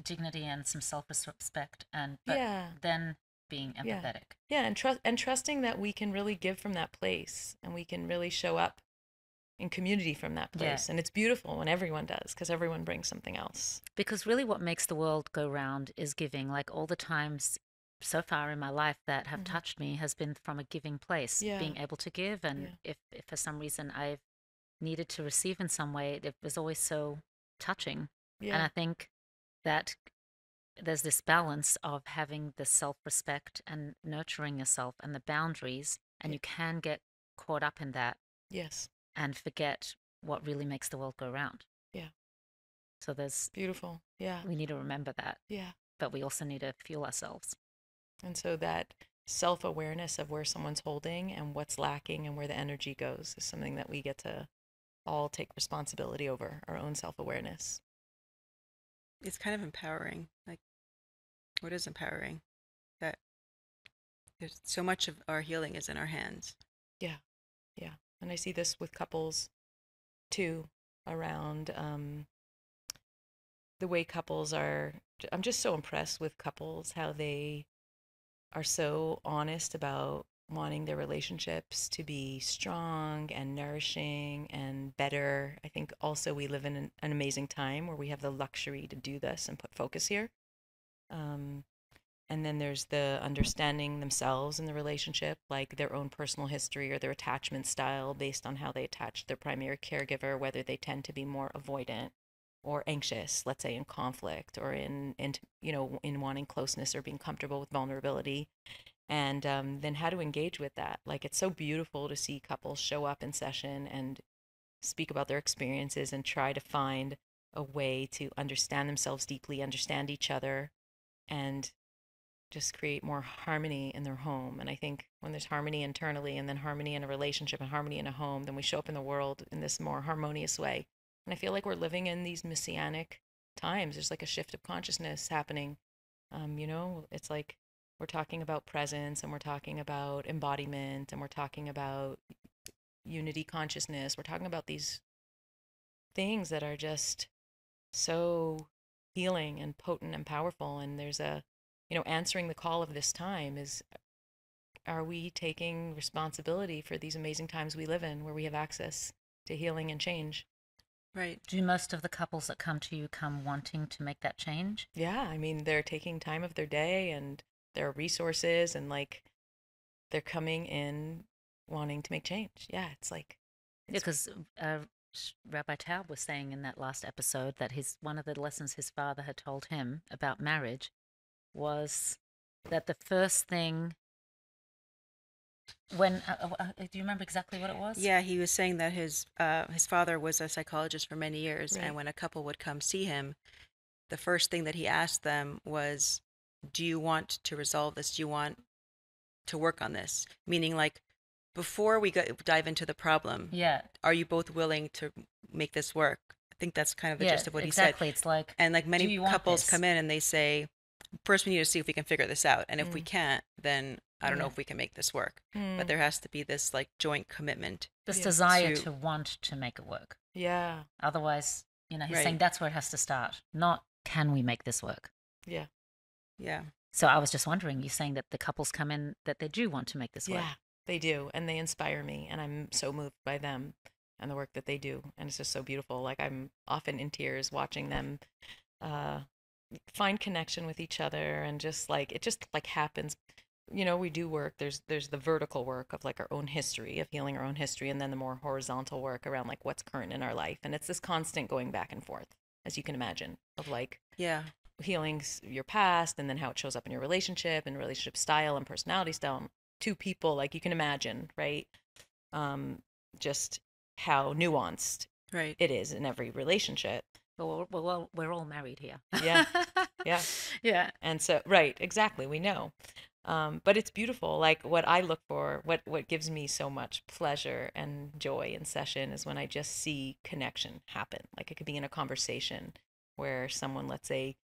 dignity and some self-respect, but then being empathetic. And trusting that we can really give from that place, and we can really show up in community from that place. And it's beautiful when everyone does, because everyone brings something else. Because really what makes the world go round is giving. Like all the times so far in my life that have touched me has been from a giving place, being able to give. And if for some reason I've needed to receive in some way, it was always so touching. And I think that there's this balance of having the self-respect and nurturing yourself and the boundaries, and you can get caught up in that. Yes. And forget what really makes the world go round. Yeah. So there's beautiful. Yeah. We need to remember that. Yeah. But we also need to fuel ourselves. And so that self-awareness of where someone's holding and what's lacking and where the energy goes is something that we get to all take responsibility over, our own self-awareness. It's kind of empowering. Like, what is empowering? That there's so much of our healing is in our hands. Yeah. Yeah. And I see this with couples too, around the way couples are. I'm just so impressed with couples, how they are so honest about wanting their relationships to be strong and nourishing and better. I think also we live in an amazing time where we have the luxury to do this and put focus here. And then there's the understanding themselves in the relationship, like their own personal history or their attachment style based on how they attach to their primary caregiver, whether they tend to be more avoidant or anxious, let's say in conflict, or in wanting closeness or being comfortable with vulnerability. And then how to engage with that. Like, it's so beautiful to see couples show up in session and speak about their experiences and try to find a way to understand themselves deeply, understand each other, and just create more harmony in their home. And I think when there's harmony internally, and then harmony in a relationship and harmony in a home, then we show up in the world in this more harmonious way. And I feel like we're living in these messianic times. There's like a shift of consciousness happening. It's like we're talking about presence, and we're talking about embodiment, and we're talking about unity consciousness. We're talking about these things that are just so healing and potent and powerful. And there's answering the call of this time is, are we taking responsibility for these amazing times we live in, where we have access to healing and change? Right. Do most of the couples that come to you come wanting to make that change? Yeah, I mean, they're taking time of their day and their resources, and like they're coming in wanting to make change. Yeah, it's like, Yeah, because Rabbi Taub was saying in that last episode that one of the lessons his father had told him about marriage was that the first thing when do you remember exactly what it was? Yeah, he was saying that his father was a psychologist for many years, Right. and when a couple would come see him, the first thing that he asked them was, "Do you want to resolve this? Do you want to work on this?" Meaning, like, before we dive into the problem, Yeah. are you both willing to make this work? I think that's kind of the Yeah, gist of what exactly. he said. It's like, And like do many you want couples this? come in and they say, first we need to see if we can figure this out, and if we Mm. can't, then I don't know Yeah. if we can make this work. But Mm. there has to be this like joint commitment. This Yeah. desire To- to want to make it work. Yeah. Otherwise, he's Right. saying that's where it has to start, not can we make this work. Yeah. Yeah. So I was just wondering, you're saying that the couples come in that they do want to make this work. Yeah, they do. And they inspire me. And I'm so moved by them and the work that they do. And it's just so beautiful. Like, I'm often in tears watching them find connection with each other, and just like it just like happens. We do work. There's the vertical work of like our own history, of healing our own history, and then the more horizontal work around like what's current in our life. And it's this constant going back and forth, as you can imagine, of like Yeah. healing your past, and then how it shows up in your relationship and relationship style and personality style to people, like you can imagine, right? Just how nuanced Right. it is in every relationship. Well, we're all married here. Yeah. Yeah. Yeah. And so, right, exactly, we know. But it's beautiful. Like, what I look for, what gives me so much pleasure and joy in session is when I just see connection happen. Like, it could be in a conversation where someone, let's say,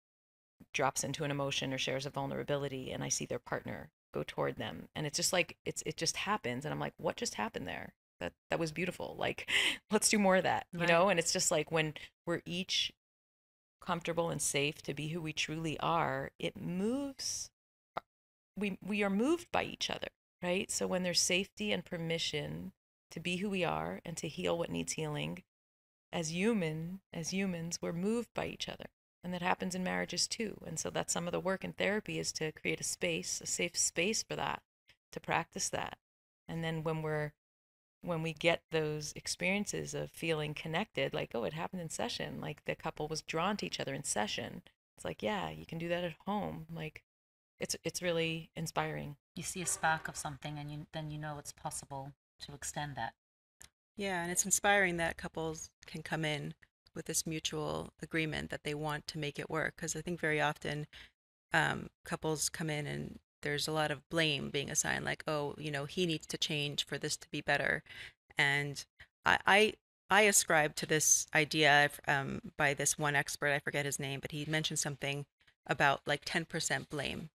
drops into an emotion or shares a vulnerability, and I see their partner go toward them, and it's just like it just happens, and I'm like, what just happened there? That was beautiful. Like, let's do more of that, Right. And it's just like when we're each comfortable and safe to be who we truly are, it moves. We are moved by each other, right? So when there's safety and permission to be who we are and to heal what needs healing, as humans, we're moved by each other. And that happens in marriages too. And so that's some of the work in therapy, is to create a safe space for that, to practice that. And then when we get those experiences of feeling connected, like, oh, it happened in session, like the couple was drawn to each other in session. It's like, yeah, you can do that at home. Like, it's really inspiring. You see a spark of something, and then you know it's possible to extend that. Yeah, and it's inspiring that couples can come in with this mutual agreement that they want to make it work. Because I think very often couples come in and there's a lot of blame being assigned, like, oh, he needs to change for this to be better. And I ascribe to this idea by this one expert, I forget his name, but he mentioned something about like 10% blame,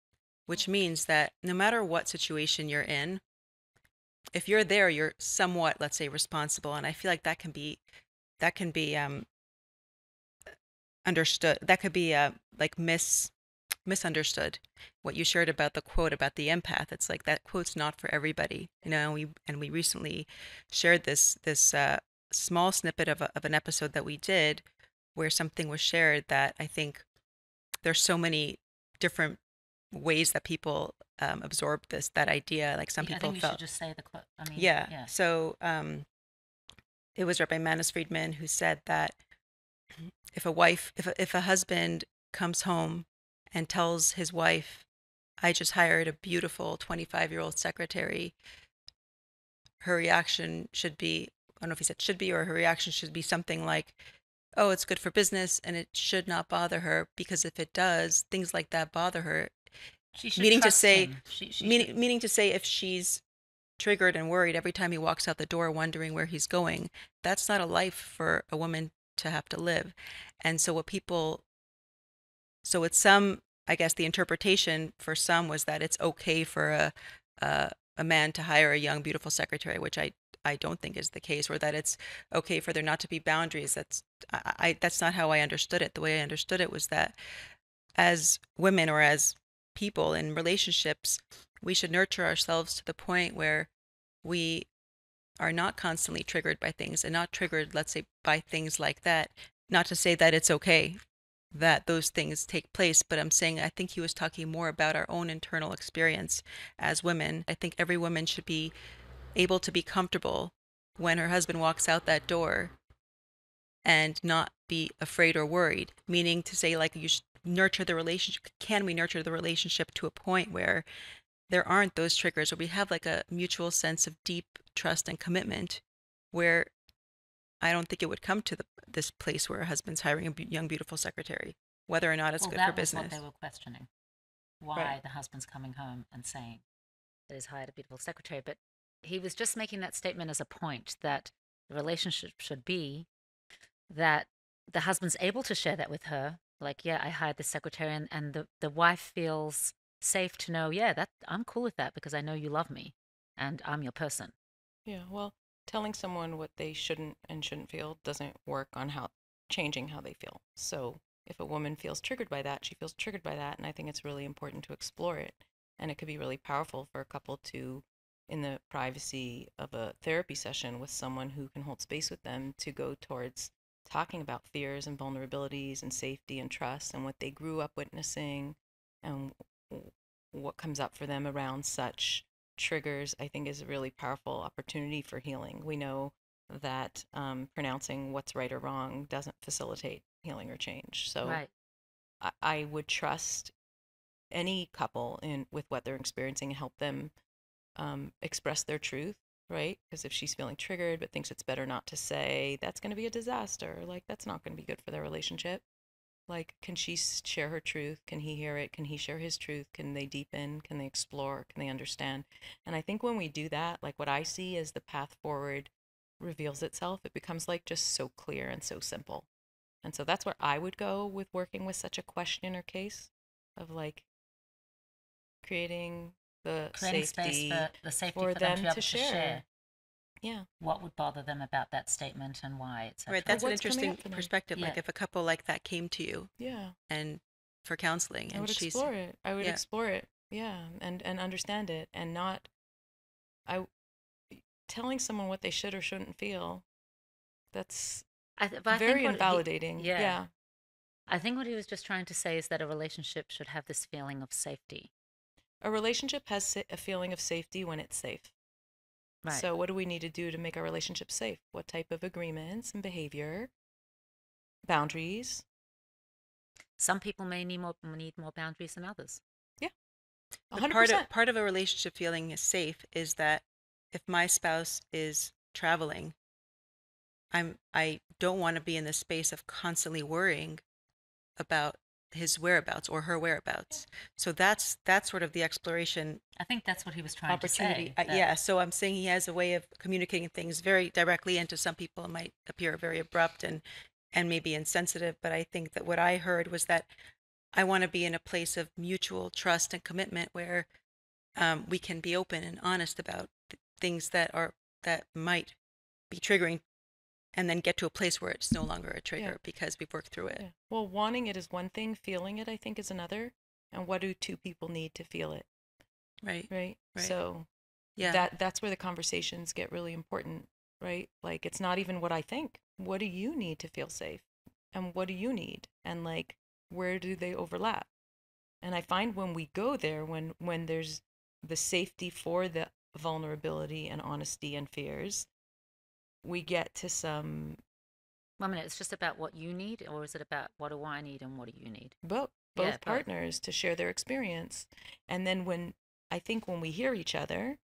which means that no matter what situation you're in, if you're there, you're somewhat, let's say, responsible. And I feel like that can be understood. That could be like misunderstood. What you shared about the quote about the empath, it's like that quote's not for everybody, And we recently shared this small snippet of an episode that we did, where something was shared that I think there's so many different ways that people absorb that idea. Like some I people think you felt, should just say the quote. I mean, yeah. So it was Rabbi Manis Friedman who said that if a husband comes home and tells his wife, "I just hired a beautiful 25-year-old secretary," her reaction should be, I don't know if he said should be, or her reaction should be something like, "Oh, it's good for business and it should not bother her, because if it does, things like that bother her." she should Meaning to trust say, him. She should. meaning to say, if she's triggered and worried every time he walks out the door, wondering where he's going, that's not a life for a woman to have to live. And so it's some, I guess the interpretation for some was that it's okay for a man to hire a young, beautiful secretary, which I don't think is the case, or that it's okay for there not to be boundaries. That's not how I understood it. The way I understood it was that as women, or as people in relationships, we should nurture ourselves to the point where we are not constantly triggered by things and not triggered, let's say, by things like that. Not to say that it's okay that those things take place, but I'm saying I think he was talking more about our own internal experience as women. I think every woman should be able to be comfortable when her husband walks out that door and not be afraid or worried, meaning to say, like, you should nurture the relationship. Can we nurture the relationship to a point where there aren't those triggers, where we have like a mutual sense of deep trust and commitment, where I don't think it would come to this place where a husband's hiring a young, beautiful secretary, whether or not it's good for business. Well, that was what they were questioning. Why the husband's coming home and saying that he's hired a beautiful secretary. But he was just making that statement as a point that the relationship should be that the husband's able to share that with her. Like, yeah, I hired the secretary, and the wife feels safe to know, yeah, that I'm cool with that because I know you love me and I'm your person. Yeah, well, telling someone what they shouldn't and shouldn't feel doesn't work on changing how they feel. So if a woman feels triggered by that, she feels triggered by that, and I think it's really important to explore it. And it could be really powerful for a couple to, in the privacy of a therapy session with someone who can hold space with them, to go towards talking about fears and vulnerabilities and safety and trust and what they grew up witnessing and what comes up for them around such triggers. I think is a really powerful opportunity for healing. We know that pronouncing what's right or wrong doesn't facilitate healing or change. So I would trust any couple with what they're experiencing and help them express their truth, right? Because if she's feeling triggered but thinks it's better not to say, that's going to be a disaster. Like, that's not going to be good for their relationship. Like, can she share her truth? Can he hear it? Can he share his truth? Can they deepen? Can they explore? Can they understand? And I think when we do that, like, what I see as the path forward reveals itself, it becomes like just so clear and so simple. And so that's where I would go with working with such a question or case of like creating space for them to be able to share. Yeah. What would bother them about that statement and why, etc. Right, that's an interesting perspective. Like if a couple like that came to you, and for counseling, I would explore it. I would explore it, and understand it, and not telling someone what they should or shouldn't feel. That's very invalidating. I think what he was just trying to say is that a relationship should have this feeling of safety. A relationship has a feeling of safety when it's safe. Right. So what do we need to do to make our relationship safe? What type of agreements and behavior, boundaries? Some people may need more boundaries than others. Yeah, 100%. Part of a relationship feeling is safe is that if my spouse is traveling, I don't want to be in the space of constantly worrying about his whereabouts or her whereabouts. So that's sort of the exploration. I think that's what he was trying to say. So I'm saying he has a way of communicating things very directly, and to some people it might appear very abrupt and maybe insensitive, but I think that what I heard was that I want to be in a place of mutual trust and commitment where we can be open and honest about things that might be triggering, and then get to a place where it's no longer a trigger because we've worked through it. Yeah. Well, wanting it is one thing, feeling it, I think, is another. And what do two people need to feel it? Right. So that's where the conversations get really important, right? Like, it's not even what I think. What do you need to feel safe? And what do you need? And like, where do they overlap? And I find when we go there, when there's the safety for the vulnerability and honesty and fears, we get to some... One minute, it's just about what you need, or is it about what do I need and what do you need? Both partners to share their experience. And then when we hear each other,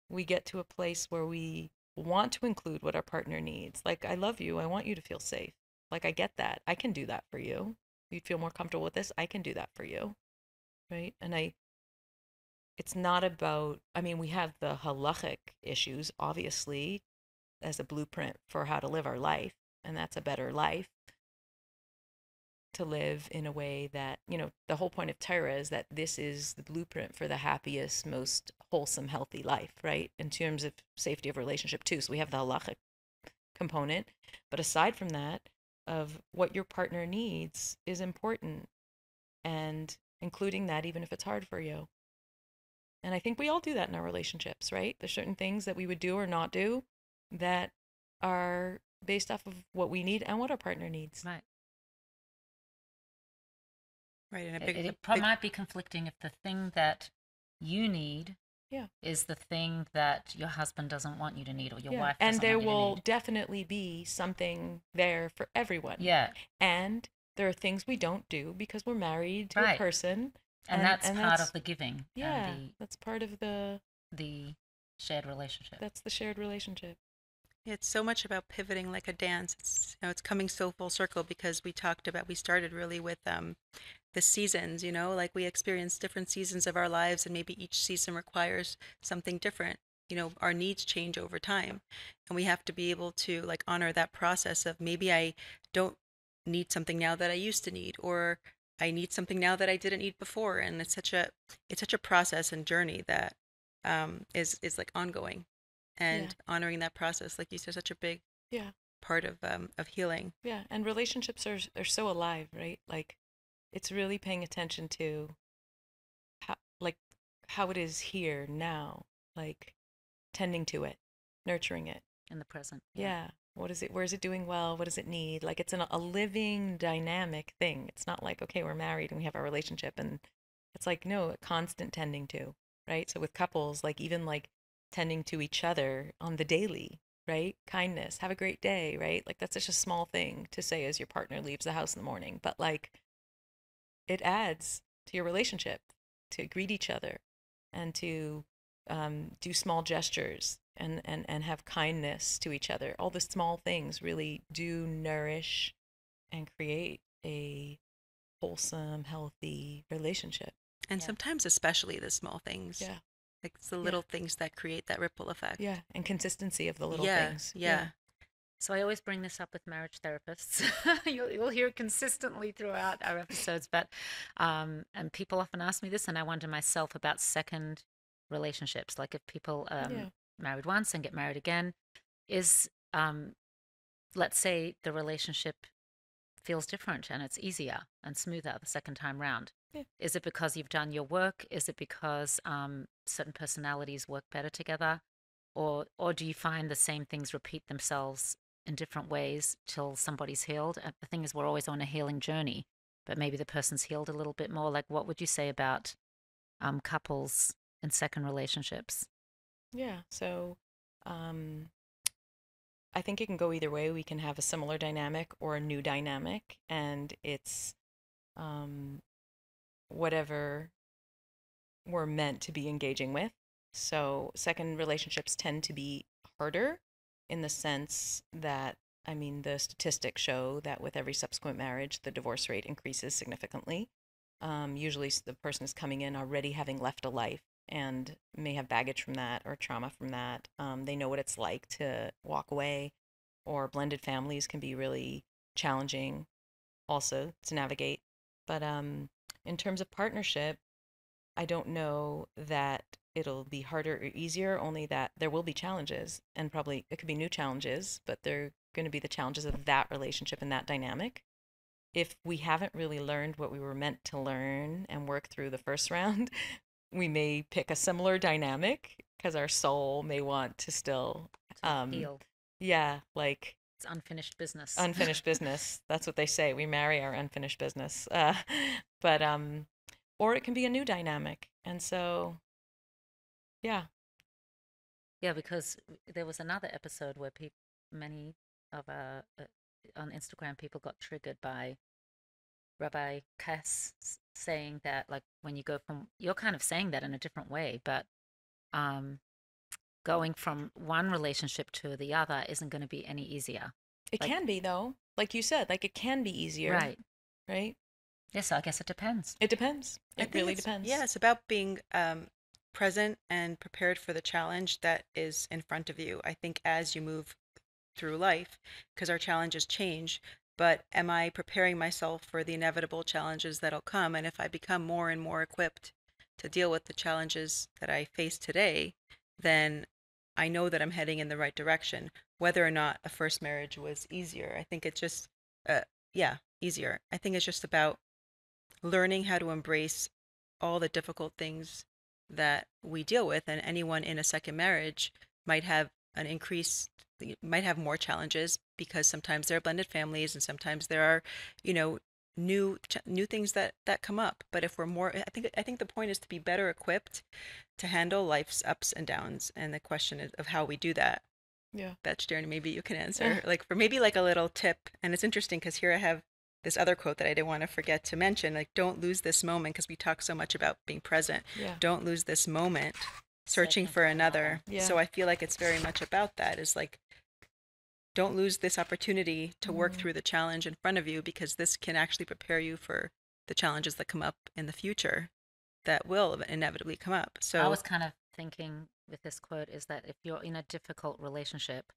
we get to a place where we want to include what our partner needs. Like, I love you. I want you to feel safe. Like, I get that. I can do that for you. You'd feel more comfortable with this. I can do that for you. Right. And it's not about, we have the halachic issues, obviously, as a blueprint for how to live our life. And that's a better life, to live in a way that, the whole point of Torah is that this is the blueprint for the happiest, most wholesome, healthy life, right? In terms of safety of relationship too. So we have the halachic component, but aside from that, of what your partner needs is important, and including that even if it's hard for you. And I think we all do that in our relationships, right? There's certain things that we would do or not do that are based off of what we need and what our partner needs. Right. Right. And It might be conflicting if the thing that you need is the thing that your husband doesn't want you to need, or your wife doesn't and there want you to will need. definitely be something there for everyone. Yeah. And there are things we don't do because we're married to a person. And that's part of the giving. Yeah, and that's part of the shared relationship. That's the shared relationship. It's so much about pivoting like a dance. It's coming so full circle, because we started really with the seasons, like we experience different seasons of our lives, and maybe each season requires something different. Our needs change over time, and we have to be able to like honor that process of, maybe I don't need something now that I used to need, or I need something now that I didn't need before. And it's such a process and journey that is like ongoing, and honoring that process, like you said, such a big part of healing. Yeah, and relationships are so alive, right? Like, it's really paying attention to how it is here now, like tending to it, nurturing it in the present. Yeah. What is it? Where is it doing well? What does it need? Like, it's a living, dynamic thing. It's not like, okay, we're married and we have our relationship, and it's like, no, a constant tending to, right? So with couples, like, even like tending to each other on the daily, right? Kindness, have a great day, right? Like, that's such a small thing to say as your partner leaves the house in the morning, but like, it adds to your relationship to greet each other and to do small gestures and have kindness to each other. All the small things really do nourish and create a wholesome, healthy relationship. And sometimes especially the small things. Yeah. Like, it's the little things that create that ripple effect. Yeah, and consistency of the little things. Yeah. So I always bring this up with marriage therapists. You'll hear it consistently throughout our episodes, but and people often ask me this, and I wonder myself about second relationships. Like, if people married once and get married again, is let's say the relationship feels different and it's easier and smoother the second time round. Yeah. Is it because you've done your work? Is it because certain personalities work better together? Or do you find the same things repeat themselves in different ways till somebody's healed? And the thing is, we're always on a healing journey, but maybe the person's healed a little bit more. Like, what would you say about couples in second relationships? Yeah, so I think it can go either way. We can have a similar dynamic or a new dynamic, and it's whatever we're meant to be engaging with. So second relationships tend to be harder, in the sense that, I mean, the statistics show that with every subsequent marriage, the divorce rate increases significantly. Usually the person is coming in already having left a life and may have baggage from that or trauma from that. They know what it's like to walk away, or blended families can be really challenging also to navigate. But in terms of partnership, I don't know that it'll be harder or easier, only that there will be challenges, and probably it could be new challenges, but they're going to be the challenges of that relationship and that dynamic. If we haven't really learned what we were meant to learn and work through the first round, we may pick a similar dynamic because our soul may want to still heal. Yeah, like it's unfinished business. Unfinished business. That's what they say. We marry our unfinished business. But or it can be a new dynamic, and so yeah. Yeah, because there was another episode where many of on Instagram, people got triggered by Rabbi Cass saying that, like, when you go from, you're kind of saying that in a different way, but going from one relationship to the other isn't going to be any easier. It can be, though. Like you said, like, it can be easier. Right. Right? Yes, I guess it depends. It depends. It really depends. Yeah, it's about being present and prepared for the challenge that is in front of you. I think as you move through life, because our challenges change, but am I preparing myself for the inevitable challenges that'll come? And if I become more and more equipped to deal with the challenges that I face today, then I know that I'm heading in the right direction, whether or not a first marriage was easier. I think it's just, easier. I think it's just about learning how to embrace all the difficult things that we deal with, and anyone in a second marriage might have an increased might have more challenges because sometimes there are blended families and sometimes there are, you know, new things that come up. But if we're more, I think the point is to be better equipped to handle life's ups and downs, and the question is of how we do that. Yeah. That Shternie, maybe you can answer, like for maybe like a little tip. And it's interesting because here I have this other quote that I didn't want to forget to mention, like don't lose this moment, because we talk so much about being present. Yeah. Don't lose this moment searching for another. Yeah. So I feel like it's very much about that, is like don't lose this opportunity to work through the challenge in front of you, because this can actually prepare you for the challenges that come up in the future that will inevitably come up. So I was kind of thinking with this quote is that if you're in a difficult relationship,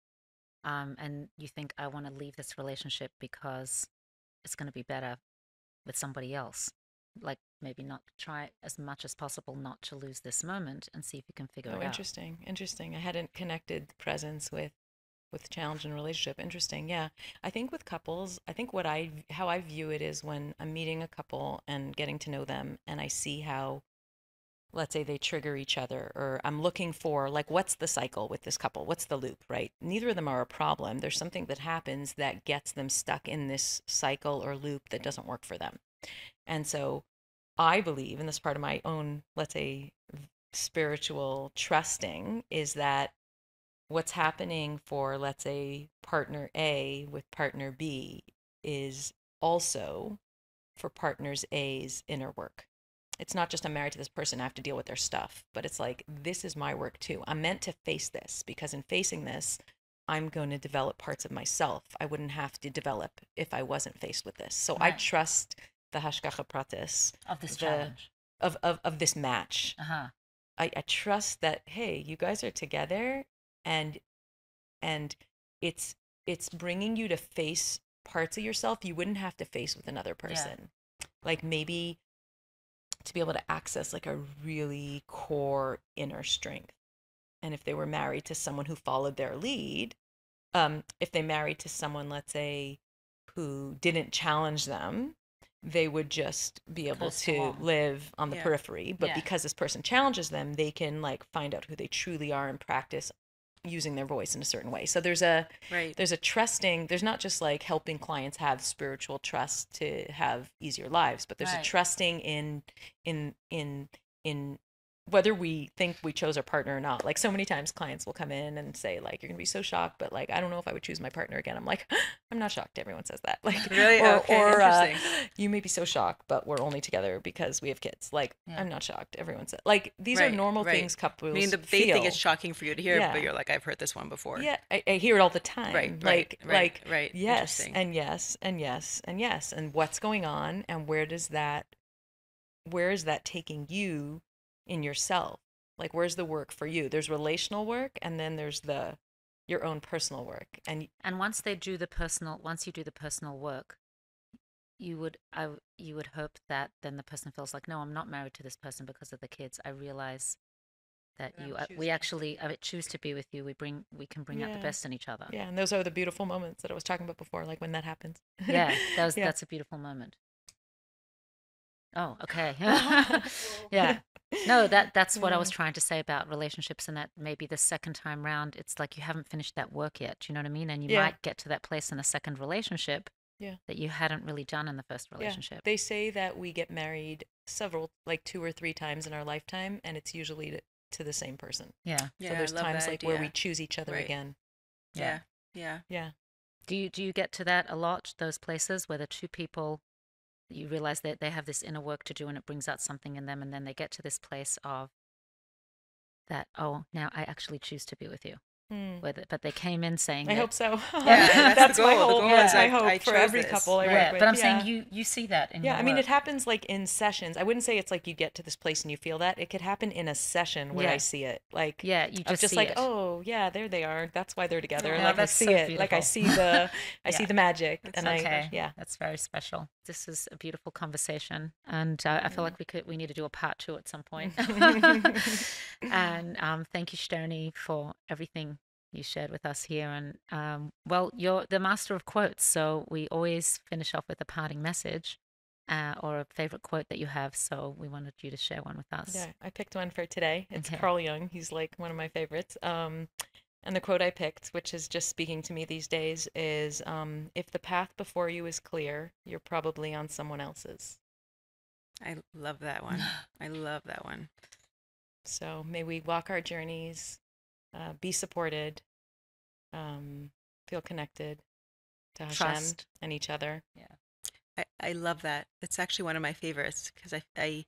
and you think, I want to leave this relationship because it's going to be better with somebody else, like maybe not try as much as possible not to lose this moment and see if you can figure it out. Interesting. I hadn't connected presence with challenge in a relationship. Interesting. Yeah. I think with couples, I think how I view it is when I'm meeting a couple and getting to know them, and I see how, let's say, they trigger each other, or I'm looking for, like, what's the cycle with this couple? What's the loop, right? Neither of them are a problem. There's something that happens that gets them stuck in this cycle or loop that doesn't work for them. And so I believe, and this is part of my own, let's say, spiritual trusting, is that what's happening for, let's say, partner A with partner B is also for partners A's inner work. It's not just I'm married to this person, I have to deal with their stuff, but it's like, this is my work too. I'm meant to face this, because in facing this, I'm going to develop parts of myself I wouldn't have to develop if I wasn't faced with this. So I trust the hashgacha pratis Of this challenge. Of this match. Uh-huh. I trust that, hey, you guys are together, and it's bringing you to face parts of yourself you wouldn't have to face with another person. Like maybe to be able to access like a really core inner strength. And if they were married to someone who followed their lead, if they married to someone, let's say, who didn't challenge them, they would just be able to live on the periphery. But because this person challenges them, they can like find out who they truly are and practice using their voice in a certain way. So there's a trusting, there's not just like helping clients have spiritual trust to have easier lives, but there's a trusting in whether we think we chose our partner or not. Like so many times clients will come in and say like, you're gonna be so shocked, but like, I don't know if I would choose my partner again. I'm like, I'm not shocked. Everyone says that. Like, really? or you may be so shocked, but we're only together because we have kids. Like, I'm not shocked. Everyone says, like, these are normal things couples I mean, they think it's shocking for you to hear, but you're like, I've heard this one before. Yeah, I hear it all the time. Right. Yes, and yes, and yes, and yes. And what's going on, and where is that taking you in yourself? Like, where's the work for you? There's relational work, and then there's your own personal work. And once you do the personal work, you would hope that then the person feels like, no, I'm not married to this person because of the kids. I realize that I choose to be with you. We can bring out the best in each other. Yeah, and those are the beautiful moments that I was talking about before, like when that happens. Yeah, that's a beautiful moment. Oh, okay. Yeah. No, that's what I was trying to say about relationships, and that maybe the second time round, it's like you haven't finished that work yet. Do you know what I mean? And you might get to that place in a second relationship that you hadn't really done in the first relationship. They say that we get married like 2 or 3 times in our lifetime, and it's usually to the same person. Yeah. So there's times like where we choose each other again. Yeah. Do you get to that a lot? Those places where the two people, you realize that they have this inner work to do, and it brings out something in them, and then they get to this place of that, oh, now I actually choose to be with you. But they came in saying, I hope so. Yeah, that's my goal. hope. That's my hope for every couple I work with. But I'm saying you see that in your I mean, work. it happens like in sessions. I wouldn't say it's like you get to this place and you feel that. It could happen in a session where I see it. Like, you just see like, it. Oh, yeah, there they are. That's why they're together. Oh, like I see it. Beautiful. Like I see the see the magic. That's that's very special. This is a beautiful conversation, and I feel like we need to do a part 2 at some point. And thank you, Shternie, for everything you shared with us here. And well, you're the master of quotes, so we always finish off with a parting message or a favorite quote that you have, so we wanted you to share one with us. I picked one for today. It's Carl Jung. He's like one of my favorites, and And the quote I picked, which is just speaking to me these days, is if the path before you is clear, you're probably on someone else's. I love that one. I love that one. So may we walk our journeys, be supported, feel connected to Hashem Trust. and each other. Yeah. I love that. It's actually one of my favorites because I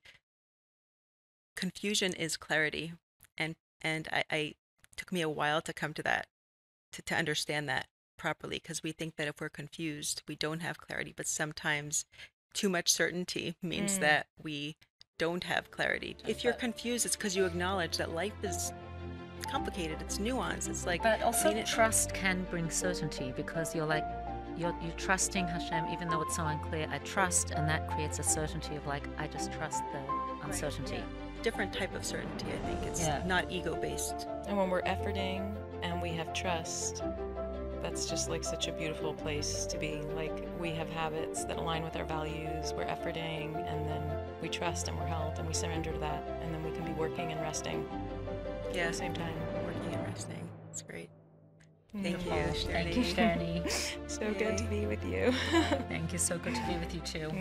confusion is clarity, and I took me a while to come to that, to understand that properly, because we think that if we're confused, we don't have clarity, but sometimes too much certainty means that we don't have clarity. If you're confused, it's because you acknowledge that life is complicated, it's nuanced, it's like... But also trust can bring certainty, because you're trusting Hashem even though it's so unclear. I trust, and that creates a certainty of like, I just trust the uncertainty. Right. Yeah. Different type of certainty, I think. It's not ego-based. And when we're efforting and we have trust, that's just like such a beautiful place to be. Like, we have habits that align with our values, we're efforting, and then we trust and we're held and we surrender to that, and then we can be working and resting at the same time. Working and resting. It's great. Thank you, Shternie. Thank you, Shternie. So good to be with you. Thank you. So good to be with you too.